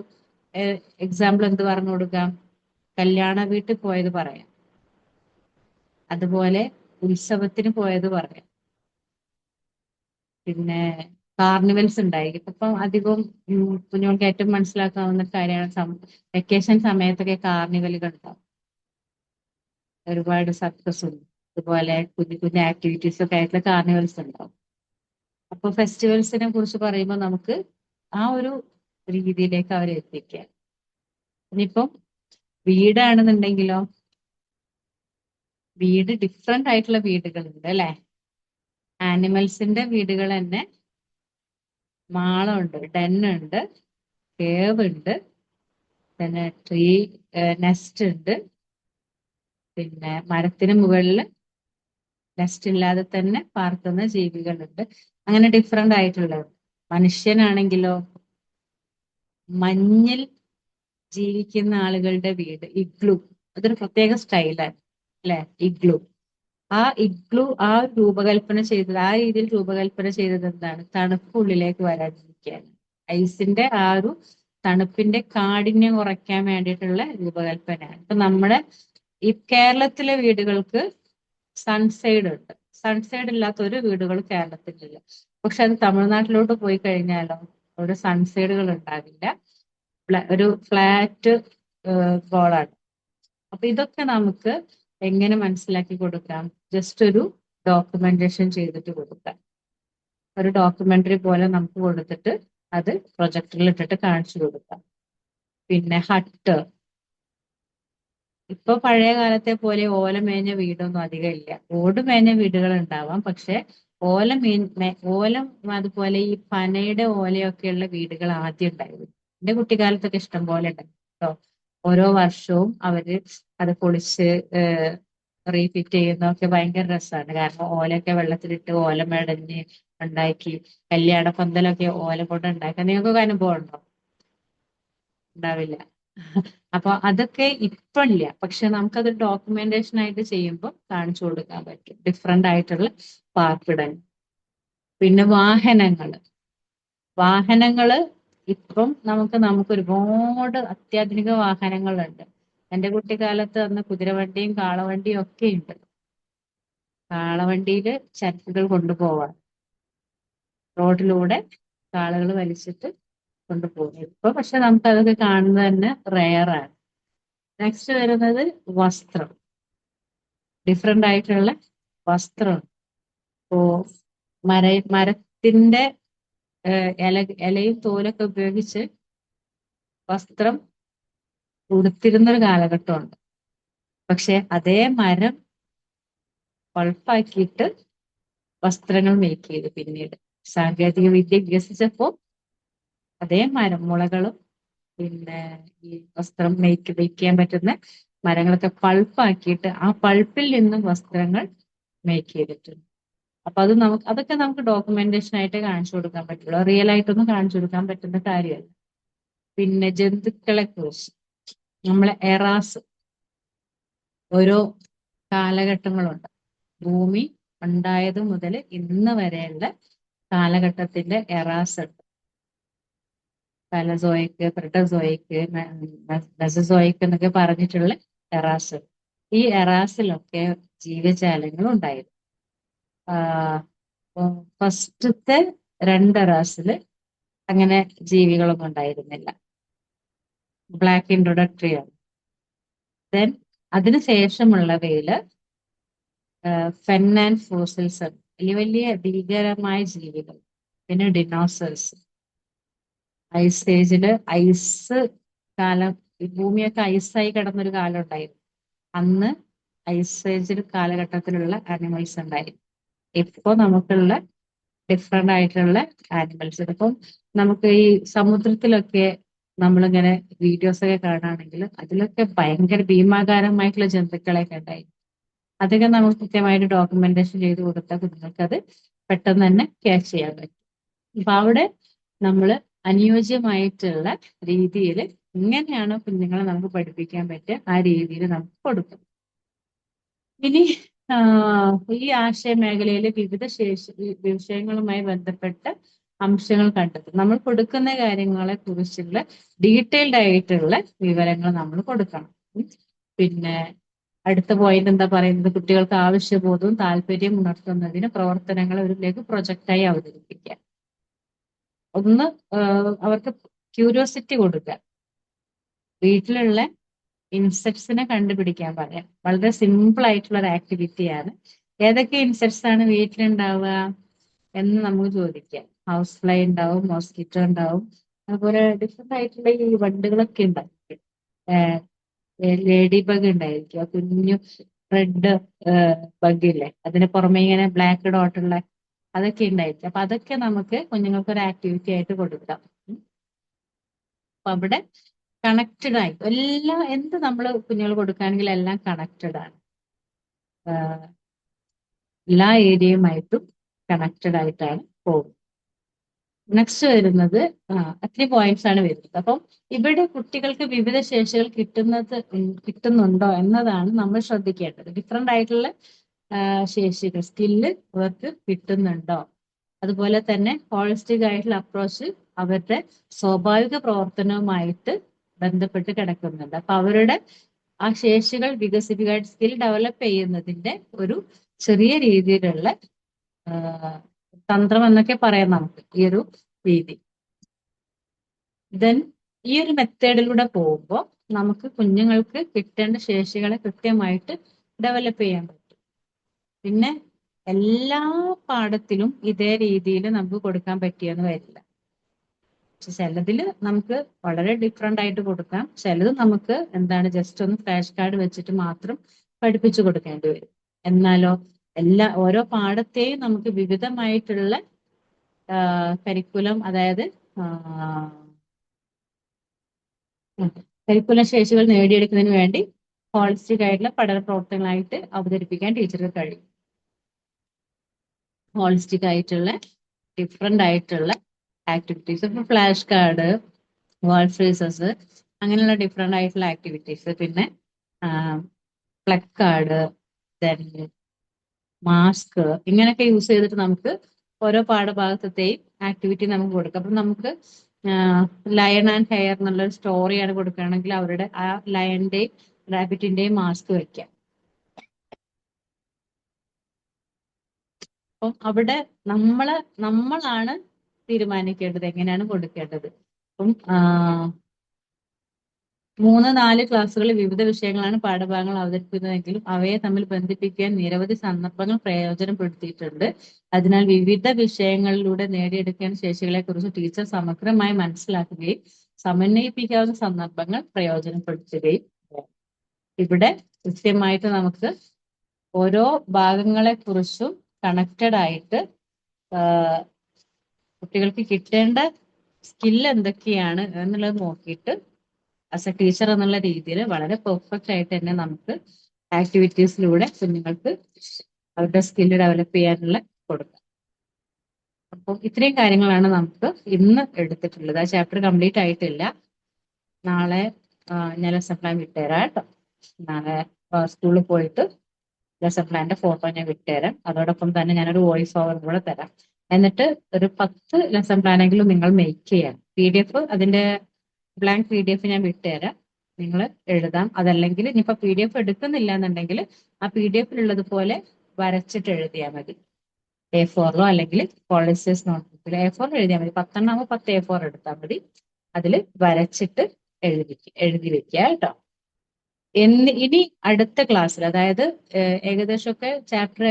എക്സാമ്പിൾ എന്ത് പറഞ്ഞു കൊടുക്കാം? കല്യാണ വീട്ടിൽ പോയത് പറയാം. അതുപോലെ ഉത്സവത്തിന് പോയത് പറയാം. പിന്നെ കാർണിവൽസ് ഉണ്ടായിരിക്കും. ഇപ്പം അധികവും കുഞ്ഞുങ്ങൾക്ക് ഏറ്റവും മനസ്സിലാക്കാവുന്ന കാര്യമാണ് വെക്കേഷൻ സമയത്തൊക്കെ കാർണിവലുകൾ ഉണ്ടാവും. ഒരുപാട് സർക്കസും അതുപോലെ കുഞ്ഞു കുഞ്ഞു ആക്ടിവിറ്റീസ് ഒക്കെ ആയിട്ടുള്ള കാർണിവൽസ് ഉണ്ടാവും. അപ്പൊ ഫെസ്റ്റിവൽസിനെ കുറിച്ച് പറയുമ്പോൾ നമുക്ക് ആ ഒരു രീതിയിലേക്ക് അവരെ എത്തിക്കുക. ഇനിയിപ്പം വീടാണെന്നുണ്ടെങ്കിലോ, വീട് ഡിഫറെന്റ് ആയിട്ടുള്ള വീടുകളുണ്ട് അല്ലെ. ആനിമൽസിന്റെ വീടുകൾ തന്നെ മാളമുണ്ട്, ഡെന്നുണ്ട്, കേവ് ഉണ്ട്, പിന്നെ ട്രീ നെസ്റ്റ് ഉണ്ട്, പിന്നെ മരത്തിന് മുകളിൽ നെസ്റ്റ് ഇല്ലാതെ തന്നെ പാർക്കുന്ന ജീവികളുണ്ട്. അങ്ങനെ ഡിഫറെന്റ് ആയിട്ടുള്ളത്. മനുഷ്യനാണെങ്കിലോ മഞ്ഞിൽ ജീവിക്കുന്ന ആളുകളുടെ വീട് ഇഗ്ലു, അതൊരു പ്രത്യേക സ്റ്റൈലാണ് അല്ലെ ഇഗ്ലു. ആ ഇഗ്ലു ആ രൂപകൽപ്പന ചെയ്തത്, ആ രീതിയിൽ രൂപകൽപ്പന ചെയ്തത് എന്താണ്? തണുപ്പുള്ളിലേക്ക് വരാതിരിക്കാൻ, ഐസിന്റെ ആ ഒരു തണുപ്പിന്റെ കാഠിന്യം കുറയ്ക്കാൻ വേണ്ടിയിട്ടുള്ള രൂപകൽപ്പനയാണ്. ഇപ്പൊ നമ്മുടെ ഈ കേരളത്തിലെ വീടുകൾക്ക് സൺസൈഡ് ഉണ്ട്. സൺസൈഡ് ഇല്ലാത്ത ഒരു വീടുകൾ കേരളത്തിലില്ല. പക്ഷെ അത് തമിഴ്നാട്ടിലോട്ട് പോയി കഴിഞ്ഞാലോ അവിടെ സൺസൈഡുകൾ ഉണ്ടാവില്ല. ഒരു ഫ്ലാറ്റ് ഗോളാണ്. അപ്പൊ ഇതൊക്കെ നമുക്ക് എങ്ങനെ മനസ്സിലാക്കി കൊടുക്കാം? ജസ്റ്റ് ഒരു ഡോക്യുമെന്റേഷൻ ചെയ്തിട്ട് കൊടുക്കാം. ഒരു ഡോക്യുമെന്ററി പോലെ നമുക്ക് കൊടുത്തിട്ട് അത് പ്രൊജക്ടറിൽ ഇട്ടിട്ട് കാണിച്ചു കൊടുക്കാം. പിന്നെ ഹട്ട്, ഇപ്പൊ പഴയ കാലത്തെ പോലെ ഓല മേഞ്ഞ വീടൊന്നും അധികം ഇല്ല. ഓട് മേഞ്ഞ വീടുകൾ ഉണ്ടാവാം, പക്ഷെ ഓലം അതുപോലെ ഈ പനയുടെ ഓലയൊക്കെയുള്ള വീടുകൾ ആദ്യം ഉണ്ടായിരുന്നു. എന്റെ കുട്ടിക്കാലത്തൊക്കെ ഇഷ്ടം പോലെ ഉണ്ടായിരുന്നു കേട്ടോ. ഓരോ വർഷവും അവര് അത് പൊളിച്ച് റീഫിറ്റ് ചെയ്യുന്നതൊക്കെ ഭയങ്കര രസമാണ്. കാരണം ഓലയൊക്കെ വെള്ളത്തിലിട്ട് ഓല മെടഞ്ഞ് ഉണ്ടാക്കി, കല്യാണ പന്തലൊക്കെ ഓല കൊണ്ട് ഉണ്ടാക്കാൻ നിങ്ങൾക്കൊക്കെ അനുഭവം ഉണ്ടോ? ഉണ്ടാവില്ല. അപ്പൊ അതൊക്കെ ഇപ്പൊ ഇല്ല, പക്ഷെ നമുക്കത് ഡോക്യുമെന്റേഷൻ ആയിട്ട് ചെയ്യുമ്പോൾ കാണിച്ചു കൊടുക്കാൻ പറ്റും ഡിഫറെന്റ് ആയിട്ടുള്ള പാർപ്പിടങ്ങൾ. പിന്നെ വാഹനങ്ങള് ഇപ്പം നമുക്ക് ഒരുപാട് അത്യാധുനിക വാഹനങ്ങളുണ്ട്. എന്റെ കുട്ടിക്കാലത്ത് അന്ന് കുതിരവണ്ടിയും കാളവണ്ടിയും ഒക്കെ ഉണ്ട്. കാളവണ്ടിയില് ചരക്കുകൾ കൊണ്ടുപോവാൻ റോഡിലൂടെ കാളകൾ വലിച്ചിട്ട് കൊണ്ടുപോകും. ഇപ്പൊ പക്ഷെ നമുക്ക് അതൊക്കെ കാണുന്നത് തന്നെ റെയറാണ്. നെക്സ്റ്റ് വരുന്നത് വസ്ത്രം. ഡിഫറെന്റ് ആയിട്ടുള്ള വസ്ത്രം. ഇപ്പോ മരത്തിന്റെ ഇലയും തോലൊക്കെ ഉപയോഗിച്ച് വസ്ത്രം ഉടുത്തിരുന്നൊരു കാലഘട്ടമുണ്ട്. പക്ഷെ അതേ മരം പൾപ്പാക്കിയിട്ട് വസ്ത്രങ്ങൾ മേക്ക് ചെയ്തു. പിന്നീട് സാങ്കേതിക വിദ്യ വികസിച്ചപ്പോ അതേ മരം മുളകളും പിന്നെ ഈ വസ്ത്രം മേക്ക് ചെയ്യാൻ പറ്റുന്ന മരങ്ങളൊക്കെ പൾപ്പാക്കിയിട്ട് ആ പൾപ്പിൽ നിന്നും വസ്ത്രങ്ങൾ മേക്ക് ചെയ്തിട്ടുണ്ട്. അപ്പൊ അതൊക്കെ നമുക്ക് ഡോക്യുമെന്റേഷൻ ആയിട്ട് കാണിച്ചു കൊടുക്കാൻ പറ്റുള്ളൂ. റിയൽ ആയിട്ടൊന്നും കാണിച്ചു കൊടുക്കാൻ പറ്റുന്ന കാര്യമല്ല. പിന്നെ ജന്തുക്കളെ കുറിച്ച് നമ്മളെ എറാസ്, ഓരോ കാലഘട്ടങ്ങളുണ്ട്. ഭൂമി ഉണ്ടായത് മുതൽ ഇന്ന് വരെയുള്ള കാലഘട്ടത്തിന്റെ എറാസ് ഉണ്ട്. പാലസോയിക്ക്, പ്രിട്ടസോയിക്ക്, മെസസോയിക്ക് എന്നൊക്കെ പറഞ്ഞിട്ടുള്ള എറാസ്. ഈ എറാസിലൊക്കെ ജീവജാലങ്ങൾ ഉണ്ടായിരുന്നു. ഫസ്റ്റത്തെ 2 എറാസില് അങ്ങനെ ജീവികളൊന്നും ഉണ്ടായിരുന്നില്ല. ബ്ലാക്ക് ഇൻട്രൊഡക്ടറി ആണ്. ദെൻ അതിന് ശേഷമുള്ളവയില് ഫെൻ ആൻഡ് ഫോസിൽസ്, വലിയ വലിയ ഭീകരമായ ജീവികൾ. പിന്നെ ഡിനോസേഴ്സ്. ഐസ് ഏജില് ഐസ് കാലം, ഈ ഭൂമിയൊക്കെ ഐസായി കിടന്നൊരു കാലം ഉണ്ടായിരുന്നു. അന്ന് ഐസ് ഏജിൽ കാലഘട്ടത്തിലുള്ള ആനിമൽസ് ഉണ്ടായിരുന്നു. ഇപ്പൊ നമുക്കുള്ള ഡിഫറെന്റ് ആയിട്ടുള്ള ആനിമൽസ്. ഇപ്പം നമുക്ക് ഈ സമുദ്രത്തിലൊക്കെ നമ്മളിങ്ങനെ വീഡിയോസ് ഒക്കെ കാണുകയാണെങ്കിൽ അതിലൊക്കെ ഭയങ്കര ഭീമാകാരമായിട്ടുള്ള ജന്തുക്കളെയൊക്കെ ഉണ്ടായി. അതൊക്കെ നമുക്ക് കൃത്യമായിട്ട് ഡോക്യുമെന്റേഷൻ ചെയ്ത് കൊടുത്താൽ കുഞ്ഞുങ്ങൾക്ക് അത് പെട്ടെന്ന് തന്നെ ക്യാച്ച് ചെയ്യാൻ പറ്റും. അപ്പൊ അവിടെ നമ്മൾ അനുയോജ്യമായിട്ടുള്ള രീതിയിൽ ഇങ്ങനെയാണ് കുഞ്ഞുങ്ങളെ നമുക്ക് പഠിപ്പിക്കാൻ പറ്റുക, ആ രീതിയിൽ നമുക്ക് കൊടുക്കും. ഇനി ഈ ആശയ മേഖലയിലെ വിവിധ വിഷയങ്ങളുമായി ബന്ധപ്പെട്ട അംശങ്ങൾ കണ്ടെത്തും. നമ്മൾ കൊടുക്കുന്ന കാര്യങ്ങളെ കുറിച്ചുള്ള ഡീറ്റെയിൽഡ് ആയിട്ടുള്ള വിവരങ്ങൾ നമ്മൾ കൊടുക്കണം. പിന്നെ അടുത്ത പോയിന്റ് എന്താ പറയുന്നത്, കുട്ടികൾക്ക് ആവശ്യബോധവും താല്പര്യം ഉണർത്തുന്നതിന് പ്രവർത്തനങ്ങളെ ഒരു ലഘു പ്രൊജക്റ്റായി അവതരിപ്പിക്കുക. ഒന്ന് അവർക്ക് ക്യൂരിയോസിറ്റി കൊടുക്കുക. വീട്ടിലുള്ള ഇൻസെക്ട്സിനെ കണ്ടുപിടിക്കാൻ പറയാം. വളരെ സിമ്പിൾ ആയിട്ടുള്ള ഒരു ആക്ടിവിറ്റിയാണ്. ഏതൊക്കെ ഇൻസെക്ട്സ് ആണ് വീട്ടിലുണ്ടാവുക എന്ന് നമുക്ക് ചോദിക്കാം. ഹൗസ് ഫ്ലൈ ഉണ്ടാവും, മോസ്കിറ്റോ ഉണ്ടാവും, അതുപോലെ ഡിഫറെന്റ് ആയിട്ടുള്ള ഈ വണ്ടുകളൊക്കെ ഉണ്ടായിരിക്കും. ലേഡി ബഗ് ഉണ്ടായിരിക്കും, കുഞ്ഞു റെഡ് ബഗ് ഇല്ലേ, അതിന് പുറമെ ഇങ്ങനെ ബ്ലാക്ക് ഡോട്ടുള്ള അതൊക്കെ ഉണ്ടായിരിക്കും. അപ്പൊ അതൊക്കെ നമുക്ക് കുഞ്ഞുങ്ങൾക്ക് ഒരു ആക്ടിവിറ്റി ആയിട്ട് കൊടുക്കാം. അപ്പൊ അവിടെ കണക്റ്റഡ് ആയി എന്ത് നമ്മൾ കുഞ്ഞുങ്ങൾ കൊടുക്കുകയാണെങ്കിൽ എല്ലാം കണക്റ്റഡ് ആണ്. എല്ലാ ഏരിയയുമായിട്ടും കണക്റ്റഡ് ആയിട്ടാണ് പോകുന്നത്. നെക്സ്റ്റ് വരുന്നത് അത്രയും പോയിന്റ്സ് ആണ് വരുന്നത്. അപ്പം ഇവിടെ കുട്ടികൾക്ക് വിവിധ ശേഷികൾ കിട്ടുന്നുണ്ടോ എന്നതാണ് നമ്മൾ ശ്രദ്ധിക്കേണ്ടത്. ഡിഫറെന്റ് ആയിട്ടുള്ള ശേഷികൾ, സ്കില്ല് അവർക്ക് കിട്ടുന്നുണ്ടോ. അതുപോലെ തന്നെ ഹോളിസ്റ്റിക് ആയിട്ടുള്ള അപ്രോച്ച് അവരുടെ സ്വാഭാവിക പ്രവർത്തനവുമായിട്ട് ബന്ധപ്പെട്ട് കിടക്കുന്നുണ്ട്. അപ്പൊ അവരുടെ ആ ശേഷികൾ വികസിപ്പിക്കാൻ, സ്കിൽ ഡെവലപ്പ് ചെയ്യുന്നതിന്റെ ഒരു ചെറിയ രീതിയിലുള്ള തന്ത്രം എന്നൊക്കെ പറയാം നമുക്ക് ഈ ഒരു രീതി. ദെൻ ഈ ഒരു മെത്തേഡിലൂടെ പോകുമ്പോൾ നമുക്ക് കുഞ്ഞുങ്ങൾക്ക് കിട്ടേണ്ട ശേഷികളെ കൃത്യമായിട്ട് ഡെവലപ്പ് ചെയ്യാൻ പറ്റും. പിന്നെ എല്ലാ പാഠത്തിലും ഇതേ രീതിയിൽ നമുക്ക് കൊടുക്കാൻ പറ്റിയെന്ന് വരില്ല. പക്ഷെ ചിലതിൽ നമുക്ക് വളരെ ഡിഫറെന്റ് ആയിട്ട് കൊടുക്കാം. ചിലത് നമുക്ക് ജസ്റ്റ് ഒന്ന് ഫ്ലാഷ് കാർഡ് വെച്ചിട്ട് മാത്രം പഠിപ്പിച്ചു കൊടുക്കേണ്ടി വരും. എന്നാലോ ഓരോ പാഠത്തെയും നമുക്ക് വിവിധമായിട്ടുള്ള കരിക്കുലം, അതായത് കരിക്കുലം ശേഷികൾ നേടിയെടുക്കുന്നതിന് വേണ്ടി ഹോളിസ്റ്റിക് ആയിട്ടുള്ള പഠന പ്രവർത്തനങ്ങളായിട്ട് അവതരിപ്പിക്കാൻ ടീച്ചർക്ക് കഴിയും. ഹോളിസ്റ്റിക് ആയിട്ടുള്ള ഡിഫറെന്റ് ആയിട്ടുള്ള ആക്ടിവിറ്റീസ്, ഇപ്പൊ ഫ്ലാഷ് കാർഡ്, വാൾ ഫ്രീസസ്, അങ്ങനെയുള്ള ഡിഫറെന്റ് ആയിട്ടുള്ള ആക്ടിവിറ്റീസ്, പിന്നെ പ്ലക്കാർഡ്, ദെൻ മാസ്ക്, ഇങ്ങനെയൊക്കെ യൂസ് ചെയ്തിട്ട് നമുക്ക് ഓരോ പാഠഭാഗത്തെയും ആക്ടിവിറ്റി നമുക്ക് കൊടുക്കാം. അപ്പൊ നമുക്ക് ലയൺ ആൻഡ് ഹെയർ എന്നുള്ള ഒരു സ്റ്റോറിയാണ് കൊടുക്കുകയാണെങ്കിൽ അവരുടെ ആ ലയണിന്റെയും റാബിറ്റിന്റെയും മാസ്ക് വെക്കാം. അപ്പം അവിടെ നമ്മളാണ് തീരുമാനിക്കേണ്ടത് എങ്ങനെയാണ് കൊടുക്കേണ്ടത്. അപ്പം 3-4 ക്ലാസ്സുകളിൽ വിവിധ വിഷയങ്ങളാണ് പാഠഭാഗങ്ങൾ അവതരിപ്പിക്കുന്നതെങ്കിലും അവയെ തമ്മിൽ ബന്ധിപ്പിക്കാൻ നിരവധി സന്ദർഭങ്ങൾ പ്രയോജനപ്പെടുത്തിയിട്ടുണ്ട്. അതിനാൽ വിവിധ വിഷയങ്ങളിലൂടെ നേടിയെടുക്കേണ്ട ശേഷികളെ കുറിച്ച് ടീച്ചർ സമഗ്രമായി മനസ്സിലാക്കുകയും സമന്വയിപ്പിക്കാവുന്ന സന്ദർഭങ്ങൾ പ്രയോജനപ്പെടുത്തുകയും ഇവിടെ കൃത്യമായിട്ട് നമുക്ക് ഓരോ ഭാഗങ്ങളെ കുറിച്ചും കണക്റ്റഡ് ആയിട്ട് കുട്ടികൾക്ക് കിട്ടേണ്ട സ്കിൽ എന്തൊക്കെയാണ് എന്നുള്ളത് നോക്കിയിട്ട് ആസ് എ ടീച്ചർ എന്നുള്ള രീതിയിൽ വളരെ പെർഫെക്റ്റ് ആയിട്ട് തന്നെ നമുക്ക് ആക്ടിവിറ്റീസിലൂടെ കുഞ്ഞുങ്ങൾക്ക് അവരുടെ സ്കില്ല് ഡെവലപ്പ് ചെയ്യാനുള്ള കൊടുക്കാം. അപ്പോൾ ഇത്രയും കാര്യങ്ങളാണ് നമുക്ക് ഇന്ന് എടുത്തിട്ടുള്ളത്. ആ ചാപ്റ്റർ കംപ്ലീറ്റ് ആയിട്ടില്ല. നാളെ ഞാൻ ലെസൺ പ്ലാൻ വിട്ടുതരാം കേട്ടോ. നാളെ സ്കൂളിൽ പോയിട്ട് ലെസൺ പ്ലാന്റെ ഫോട്ടോ ഞാൻ വിട്ടുതരാം. അതോടൊപ്പം തന്നെ ഞാനൊരു വോയിസ് ഓവർ കൂടെ തരാം. എന്നിട്ട് ഒരു 10 ലെസൺ പ്ലാനെങ്കിലും നിങ്ങൾ മേക്ക് ചെയ്യാം. PDF, അതിന്റെ ബ്ലാങ്ക് PDF ഞാൻ വിട്ടുതരാം, നിങ്ങൾ എഴുതാം. അതല്ലെങ്കിൽ ഇനിയിപ്പോ PDF എടുക്കുന്നില്ല എന്നുണ്ടെങ്കിൽ ആ PDF-ലുള്ളതുപോലെ വരച്ചിട്ട് എഴുതിയാൽ മതി. A4-ലോ അല്ലെങ്കിൽ പോളിസേഴ്സ് നോട്ട്ബുക്കിൽ A4 എഴുതിയാൽ മതി. 10 ആകുമ്പോൾ 10 A4 എടുത്താൽ മതി. അതിൽ വരച്ചിട്ട് എഴുതി വെക്കുക കേട്ടോ. ഇനി അടുത്ത ക്ലാസ്സിൽ, അതായത് ഏകദേശമൊക്കെ ചാപ്റ്റർ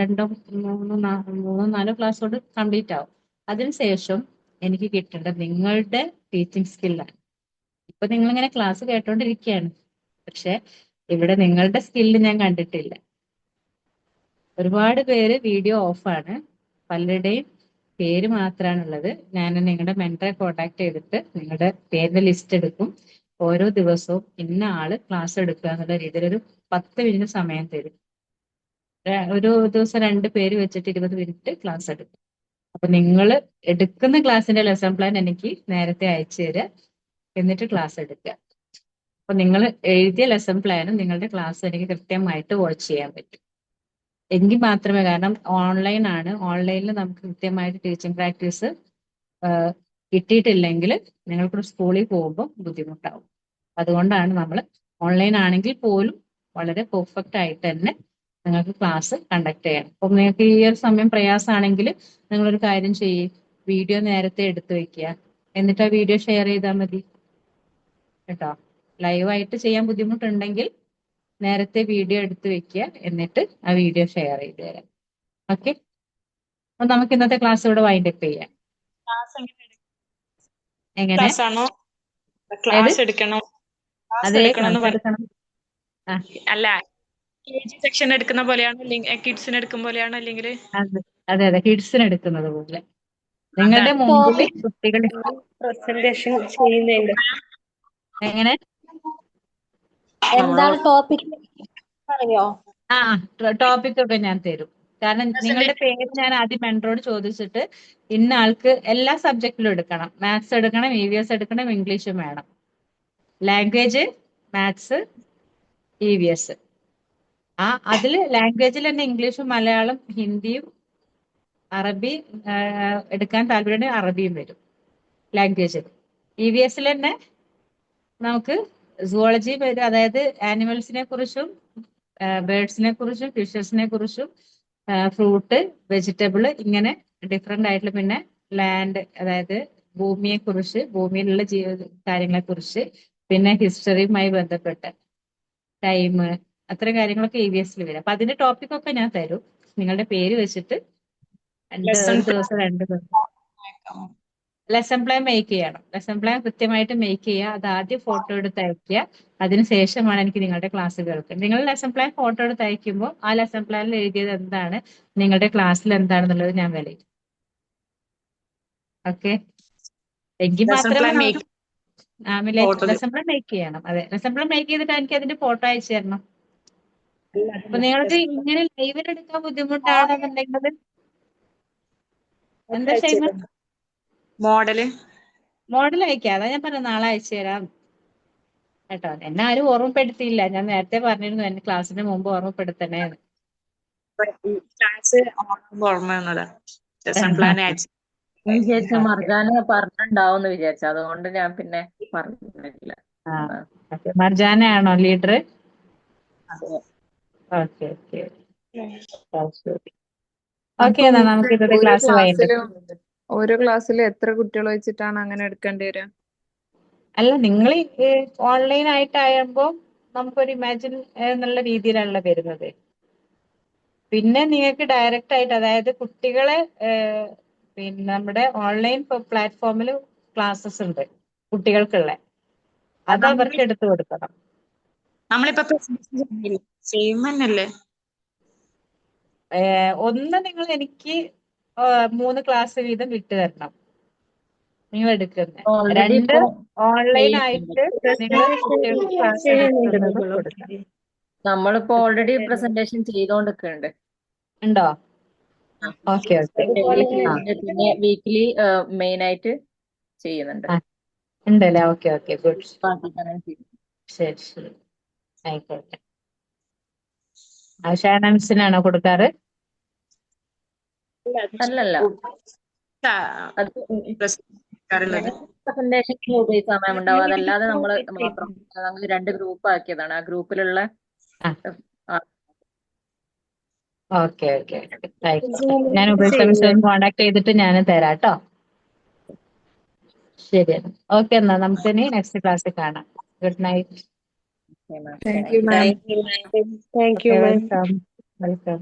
2-3-4 ക്ലാസ്സോട് കംപ്ലീറ്റ് ആവും. അതിനുശേഷം എനിക്ക് കിട്ടേണ്ടത് നിങ്ങളുടെ ടീച്ചിങ് സ്കില്ലാണ്. ഇപ്പൊ നിങ്ങളിങ്ങനെ ക്ലാസ് കേട്ടോണ്ടിരിക്കുകയാണ്, പക്ഷെ ഇവിടെ നിങ്ങളുടെ സ്കില്ല് ഞാൻ കണ്ടിട്ടില്ല. ഒരുപാട് പേര് വീഡിയോ ഓഫാണ്, പലരുടെയും പേര് മാത്രമാണുള്ളത്. ഞാൻ നിങ്ങളുടെ മെന്ററെ കോണ്ടാക്ട് ചെയ്തിട്ട് നിങ്ങളുടെ പേരിന്റെ ലിസ്റ്റ് എടുക്കും. ഓരോ ദിവസവും ഇന്ന ആള് ക്ലാസ് എടുക്കുക എന്നുള്ള രീതിയിൽ ഒരു 10 മിനിറ്റ് സമയം തരും. ഒരു ദിവസം 2 പേര് വെച്ചിട്ട് 20 മിനിറ്റ് ക്ലാസ് എടുക്കും. അപ്പൊ നിങ്ങൾ എടുക്കുന്ന ക്ലാസ്സിന്റെ ലെസൺ പ്ലാൻ എനിക്ക് നേരത്തെ അയച്ചു തരിക, എന്നിട്ട് ക്ലാസ് എടുക്കുക. അപ്പൊ നിങ്ങൾ എഴുതിയ ലെസൺ പ്ലാനും നിങ്ങളുടെ ക്ലാസ് എനിക്ക് കൃത്യമായിട്ട് വാച്ച് ചെയ്യാൻ പറ്റും. എങ്കിൽ മാത്രമേ, കാരണം ഓൺലൈൻ ആണ്, ഓൺലൈനിൽ നമുക്ക് കൃത്യമായിട്ട് ടീച്ചിങ് പ്രാക്ടീസ് കിട്ടിയിട്ടില്ലെങ്കിൽ നിങ്ങൾക്ക് സ്കൂളിൽ പോകുമ്പോൾ ബുദ്ധിമുട്ടാവും. അതുകൊണ്ടാണ് നമ്മൾ ഓൺലൈൻ ആണെങ്കിൽ പോലും വളരെ പെർഫെക്റ്റ് ആയിട്ട് തന്നെ നിങ്ങൾക്ക് ക്ലാസ് കണ്ടക്ട് ചെയ്യണം. അപ്പം നിങ്ങൾക്ക് ഈ ഒരു സമയം പ്രയാസമാണെങ്കിൽ നിങ്ങളൊരു കാര്യം ചെയ്യ്, വീഡിയോ നേരത്തെ എടുത്തു വെക്കുക, എന്നിട്ട് ആ വീഡിയോ ഷെയർ ചെയ്താൽ മതി കേട്ടോ. ലൈവായിട്ട് ചെയ്യാൻ ബുദ്ധിമുട്ടുണ്ടെങ്കിൽ നേരത്തെ വീഡിയോ എടുത്തു വെക്കുക, എന്നിട്ട് ആ വീഡിയോ ഷെയർ ചെയ്ത് തരാം. ഓക്കെ, അപ്പൊ നമുക്ക് ഇന്നത്തെ ക്ലാസ് ഇവിടെ വൈൻഡപ്പ് ചെയ്യാം. എങ്ങനെ ക്ലാസ് ആണോ? ഏത് ക്ലാസ് എടുക്കണം, ക്ലാസ് അതേ എടുക്കണമെന്ന് ക്ലാസ് പറഞ്ഞു. എടുക്കണം. ആ അല്ല, KG സെക്ഷൻ എടുക്കുന്ന പോലെയാണോ അല്ലെങ്കിൽ കിഡ്സിന് എടുക്കും പോലെയാണോ അല്ലെങ്കിൽ അതെ അതെ അതെ, കിഡ്സിന് എടുക്കുന്നത് പോലെ നിങ്ങളുടെ മുമ്പിൽ ടോപ്പിക് കുട്ടികൾ പ്രസന്റേഷൻ ചെയ്യുന്നുണ്ട്? എങ്ങനെ എന്താണ് ടോപ്പിക് അറിയോ? ആ ടോപ്പിക് ഒക്കെ ഞാൻ തരും. കാരണം നിങ്ങളുടെ പേര് ഞാൻ ആദ്യം മെൻറ്ററോട് ചോദിച്ചിട്ട് ഇന്ന ആൾക്ക് എല്ലാ സബ്ജക്റ്റിലും എടുക്കണം. മാത്സ് എടുക്കണം, EVS എടുക്കണം, ഇംഗ്ലീഷും വേണം. Language, maths, EVS. അതിൽ ലാംഗ്വേജിൽ തന്നെ ഇംഗ്ലീഷും മലയാളം ഹിന്ദിയും അറബി എടുക്കാൻ താല്പര്യമുണ്ടെങ്കിൽ അറബിയും വരും ലാംഗ്വേജിൽ. EVSൽ തന്നെ നമുക്ക് സുവോളജി വരും, അതായത് ആനിമൽസിനെ കുറിച്ചും ബേർഡ്സിനെ കുറിച്ചും ഫിഷസിനെ കുറിച്ചും ഫ്രൂട്ട്, വെജിറ്റബിൾ, ഇങ്ങനെ ഡിഫറെന്റ് ആയിട്ടുള്ള, പിന്നെ ലാൻഡ്, അതായത് ഭൂമിയെ കുറിച്ച്, ഭൂമിയിലുള്ള കാര്യങ്ങളെ കുറിച്ച്, പിന്നെ ഹിസ്റ്ററിയുമായി ബന്ധപ്പെട്ട ടൈം, അത്തരം കാര്യങ്ങളൊക്കെ EVSൽ വരും. അപ്പൊ അതിന്റെ ടോപ്പിക് ഒക്കെ ഞാൻ തരും. നിങ്ങളുടെ പേര് വെച്ചിട്ട് ലെസൺ ഒരു ദിവസം 2 ദിവസം ലെസൺ പ്ലാൻ മേക്ക് ചെയ്യണം. ലെസൺ പ്ലാൻ കൃത്യമായിട്ട് മേക്ക് ചെയ്യുക. അത് ആദ്യം ഫോട്ടോ എടുത്ത് അയക്കുക. അതിനുശേഷമാണ് എനിക്ക് നിങ്ങളുടെ ക്ലാസ് കേൾക്കുന്നത്. നിങ്ങൾ ലെസൺ പ്ലാൻ ഫോട്ടോ എടുത്ത് അയക്കുമ്പോൾ ആ ലെസൺ പ്ലാനിൽ എഴുതിയത് എന്താണ്, നിങ്ങളുടെ ക്ലാസ്സിൽ എന്താണെന്നുള്ളത് ഞാൻ വിലയിരുത്തും. ഓക്കെ, എങ്കിൽ ലെസൺ മാത്രമേ പ്ലാൻ നമുക്ക് ഫോട്ടോ ലെസൺ പ്ലാൻ മേക്ക് ചെയ്യണം. അതെ, ലെസൺ പ്ലാൻ മേക്ക് ചെയ്തിട്ട് എനിക്ക് അതിന്റെ ഫോട്ടോ അയച്ചു തരണം. അപ്പൊ നിങ്ങൾക്ക് ഇങ്ങനെ ലൈവിൽ എടുക്കാൻ ബുദ്ധിമുട്ടാണെന്നുണ്ടെങ്കിൽ എന്താ ചെയ്യുന്നത്, മോഡല് മോഡൽ അയക്കാം. അതാ ഞാൻ പറഞ്ഞത്, നാളെ അയച്ചു തരാം കേട്ടോ. എന്നെ ആരും ഓർമ്മപ്പെടുത്തിയില്ല, ഞാൻ നേരത്തെ പറഞ്ഞിരുന്നു എന്റെ ക്ലാസ്സിന് മുമ്പ് ഓർമ്മപ്പെടുത്തണേ എന്ന്. ക്ലാസ് ഓർമ്മ വന്നതാ. ലെസൺ പ്ലാൻ അയച്ചു. ഞാൻ വിചാരിച്ച മർജാന പറഞ്ഞിട്ടുണ്ടാവും വിചാരിച്ചു, അതുകൊണ്ട് ഞാൻ പിന്നെ പറഞ്ഞില്ല. ആ ഓക്കെ, മർജാനയാണോ ലീഡർ? അതെ. ഓക്കെ ഓക്കെ ശരി. അപ്പൊ ഓക്കെ, എന്നാ നമുക്ക് ഇന്നത്തെ ക്ലാസ് വൈകിട്ട്. ഓരോ ക്ലാസ്സിലും എത്ര കുട്ടികൾ വെച്ചിട്ടാണ് അങ്ങനെ എടുക്കേണ്ടി വരിക? അല്ല, നിങ്ങൾ ഓൺലൈൻ ആയിട്ടാകുമ്പോൾ നമുക്കൊരു ഇമാജിൻ എന്നുള്ള രീതിയിലാണല്ലോ വരുന്നത്. പിന്നെ നിങ്ങൾക്ക് ഡയറക്റ്റ് ആയിട്ട്, അതായത് കുട്ടികളെ പിന്നെ നമ്മുടെ ഓൺലൈൻ പ്ലാറ്റ്ഫോമിൽ ക്ലാസ്സസ് ഉണ്ട് കുട്ടികൾക്കുള്ള, അത് അവർക്ക് എടുത്തു കൊടുക്കണം. നമ്മളിപ്പോ സെയിം തന്നെയല്ലേ? ഒന്ന് നിങ്ങൾ എനിക്ക് 3 ക്ലാസ് വീതം വിട്ടു തരണം നിങ്ങൾ എടുക്കുന്നത്. ഓൾറെഡി 2 ഇപ്പൊ ഓൺലൈൻ ചെയ്യുന്നുണ്ട്. ആയിട്ട് നിങ്ങൾ കുട്ടികൾക്ക് ക്ലാസ് എടുക്കുന്നത് കൊടുക്കണം. നമ്മളിപ്പോ ഓൾറെഡി പ്രസന്റേഷൻ ചെയ്തോണ്ടിരിക്കുന്നുണ്ട്. ഉണ്ടോ? Okay okay. പിന്നെ വീക്കിലി മെയിൻ ആയിട്ട് ചെയ്യുന്നുണ്ട്. ഉണ്ടല്ലേ? Okay okay, good. ബാക്കി അങ്ങനെ ചെയ്യും. ശരി ശരി, ആയിക്കോട്ടെ. ഷാനംസിനാണോ കൊടുക്കാറ്? അല്ലല്ല, അത് പ്രസന്റേഷൻ ഈ സമയം ഉണ്ടാവും. അതല്ലാതെ നമ്മള് മാത്രം, നമ്മൾ 2 ഗ്രൂപ്പ് ആക്കിയതാണ്. ആ ഗ്രൂപ്പിലുള്ള ഓക്കെ ഓക്കെ, ആയിക്കോട്ടെ. ഞാൻ ഉപയോഗിച്ച കോണ്ടാക്ട് ചെയ്തിട്ട് ഞാൻ തരാം കേട്ടോ. ശരി, ഓക്കെ. എന്നാ നമുക്ക് ഇനി നെക്സ്റ്റ് ക്ലാസ്സിൽ കാണാം. Good night. Thank you ma'am. Welcome welcome.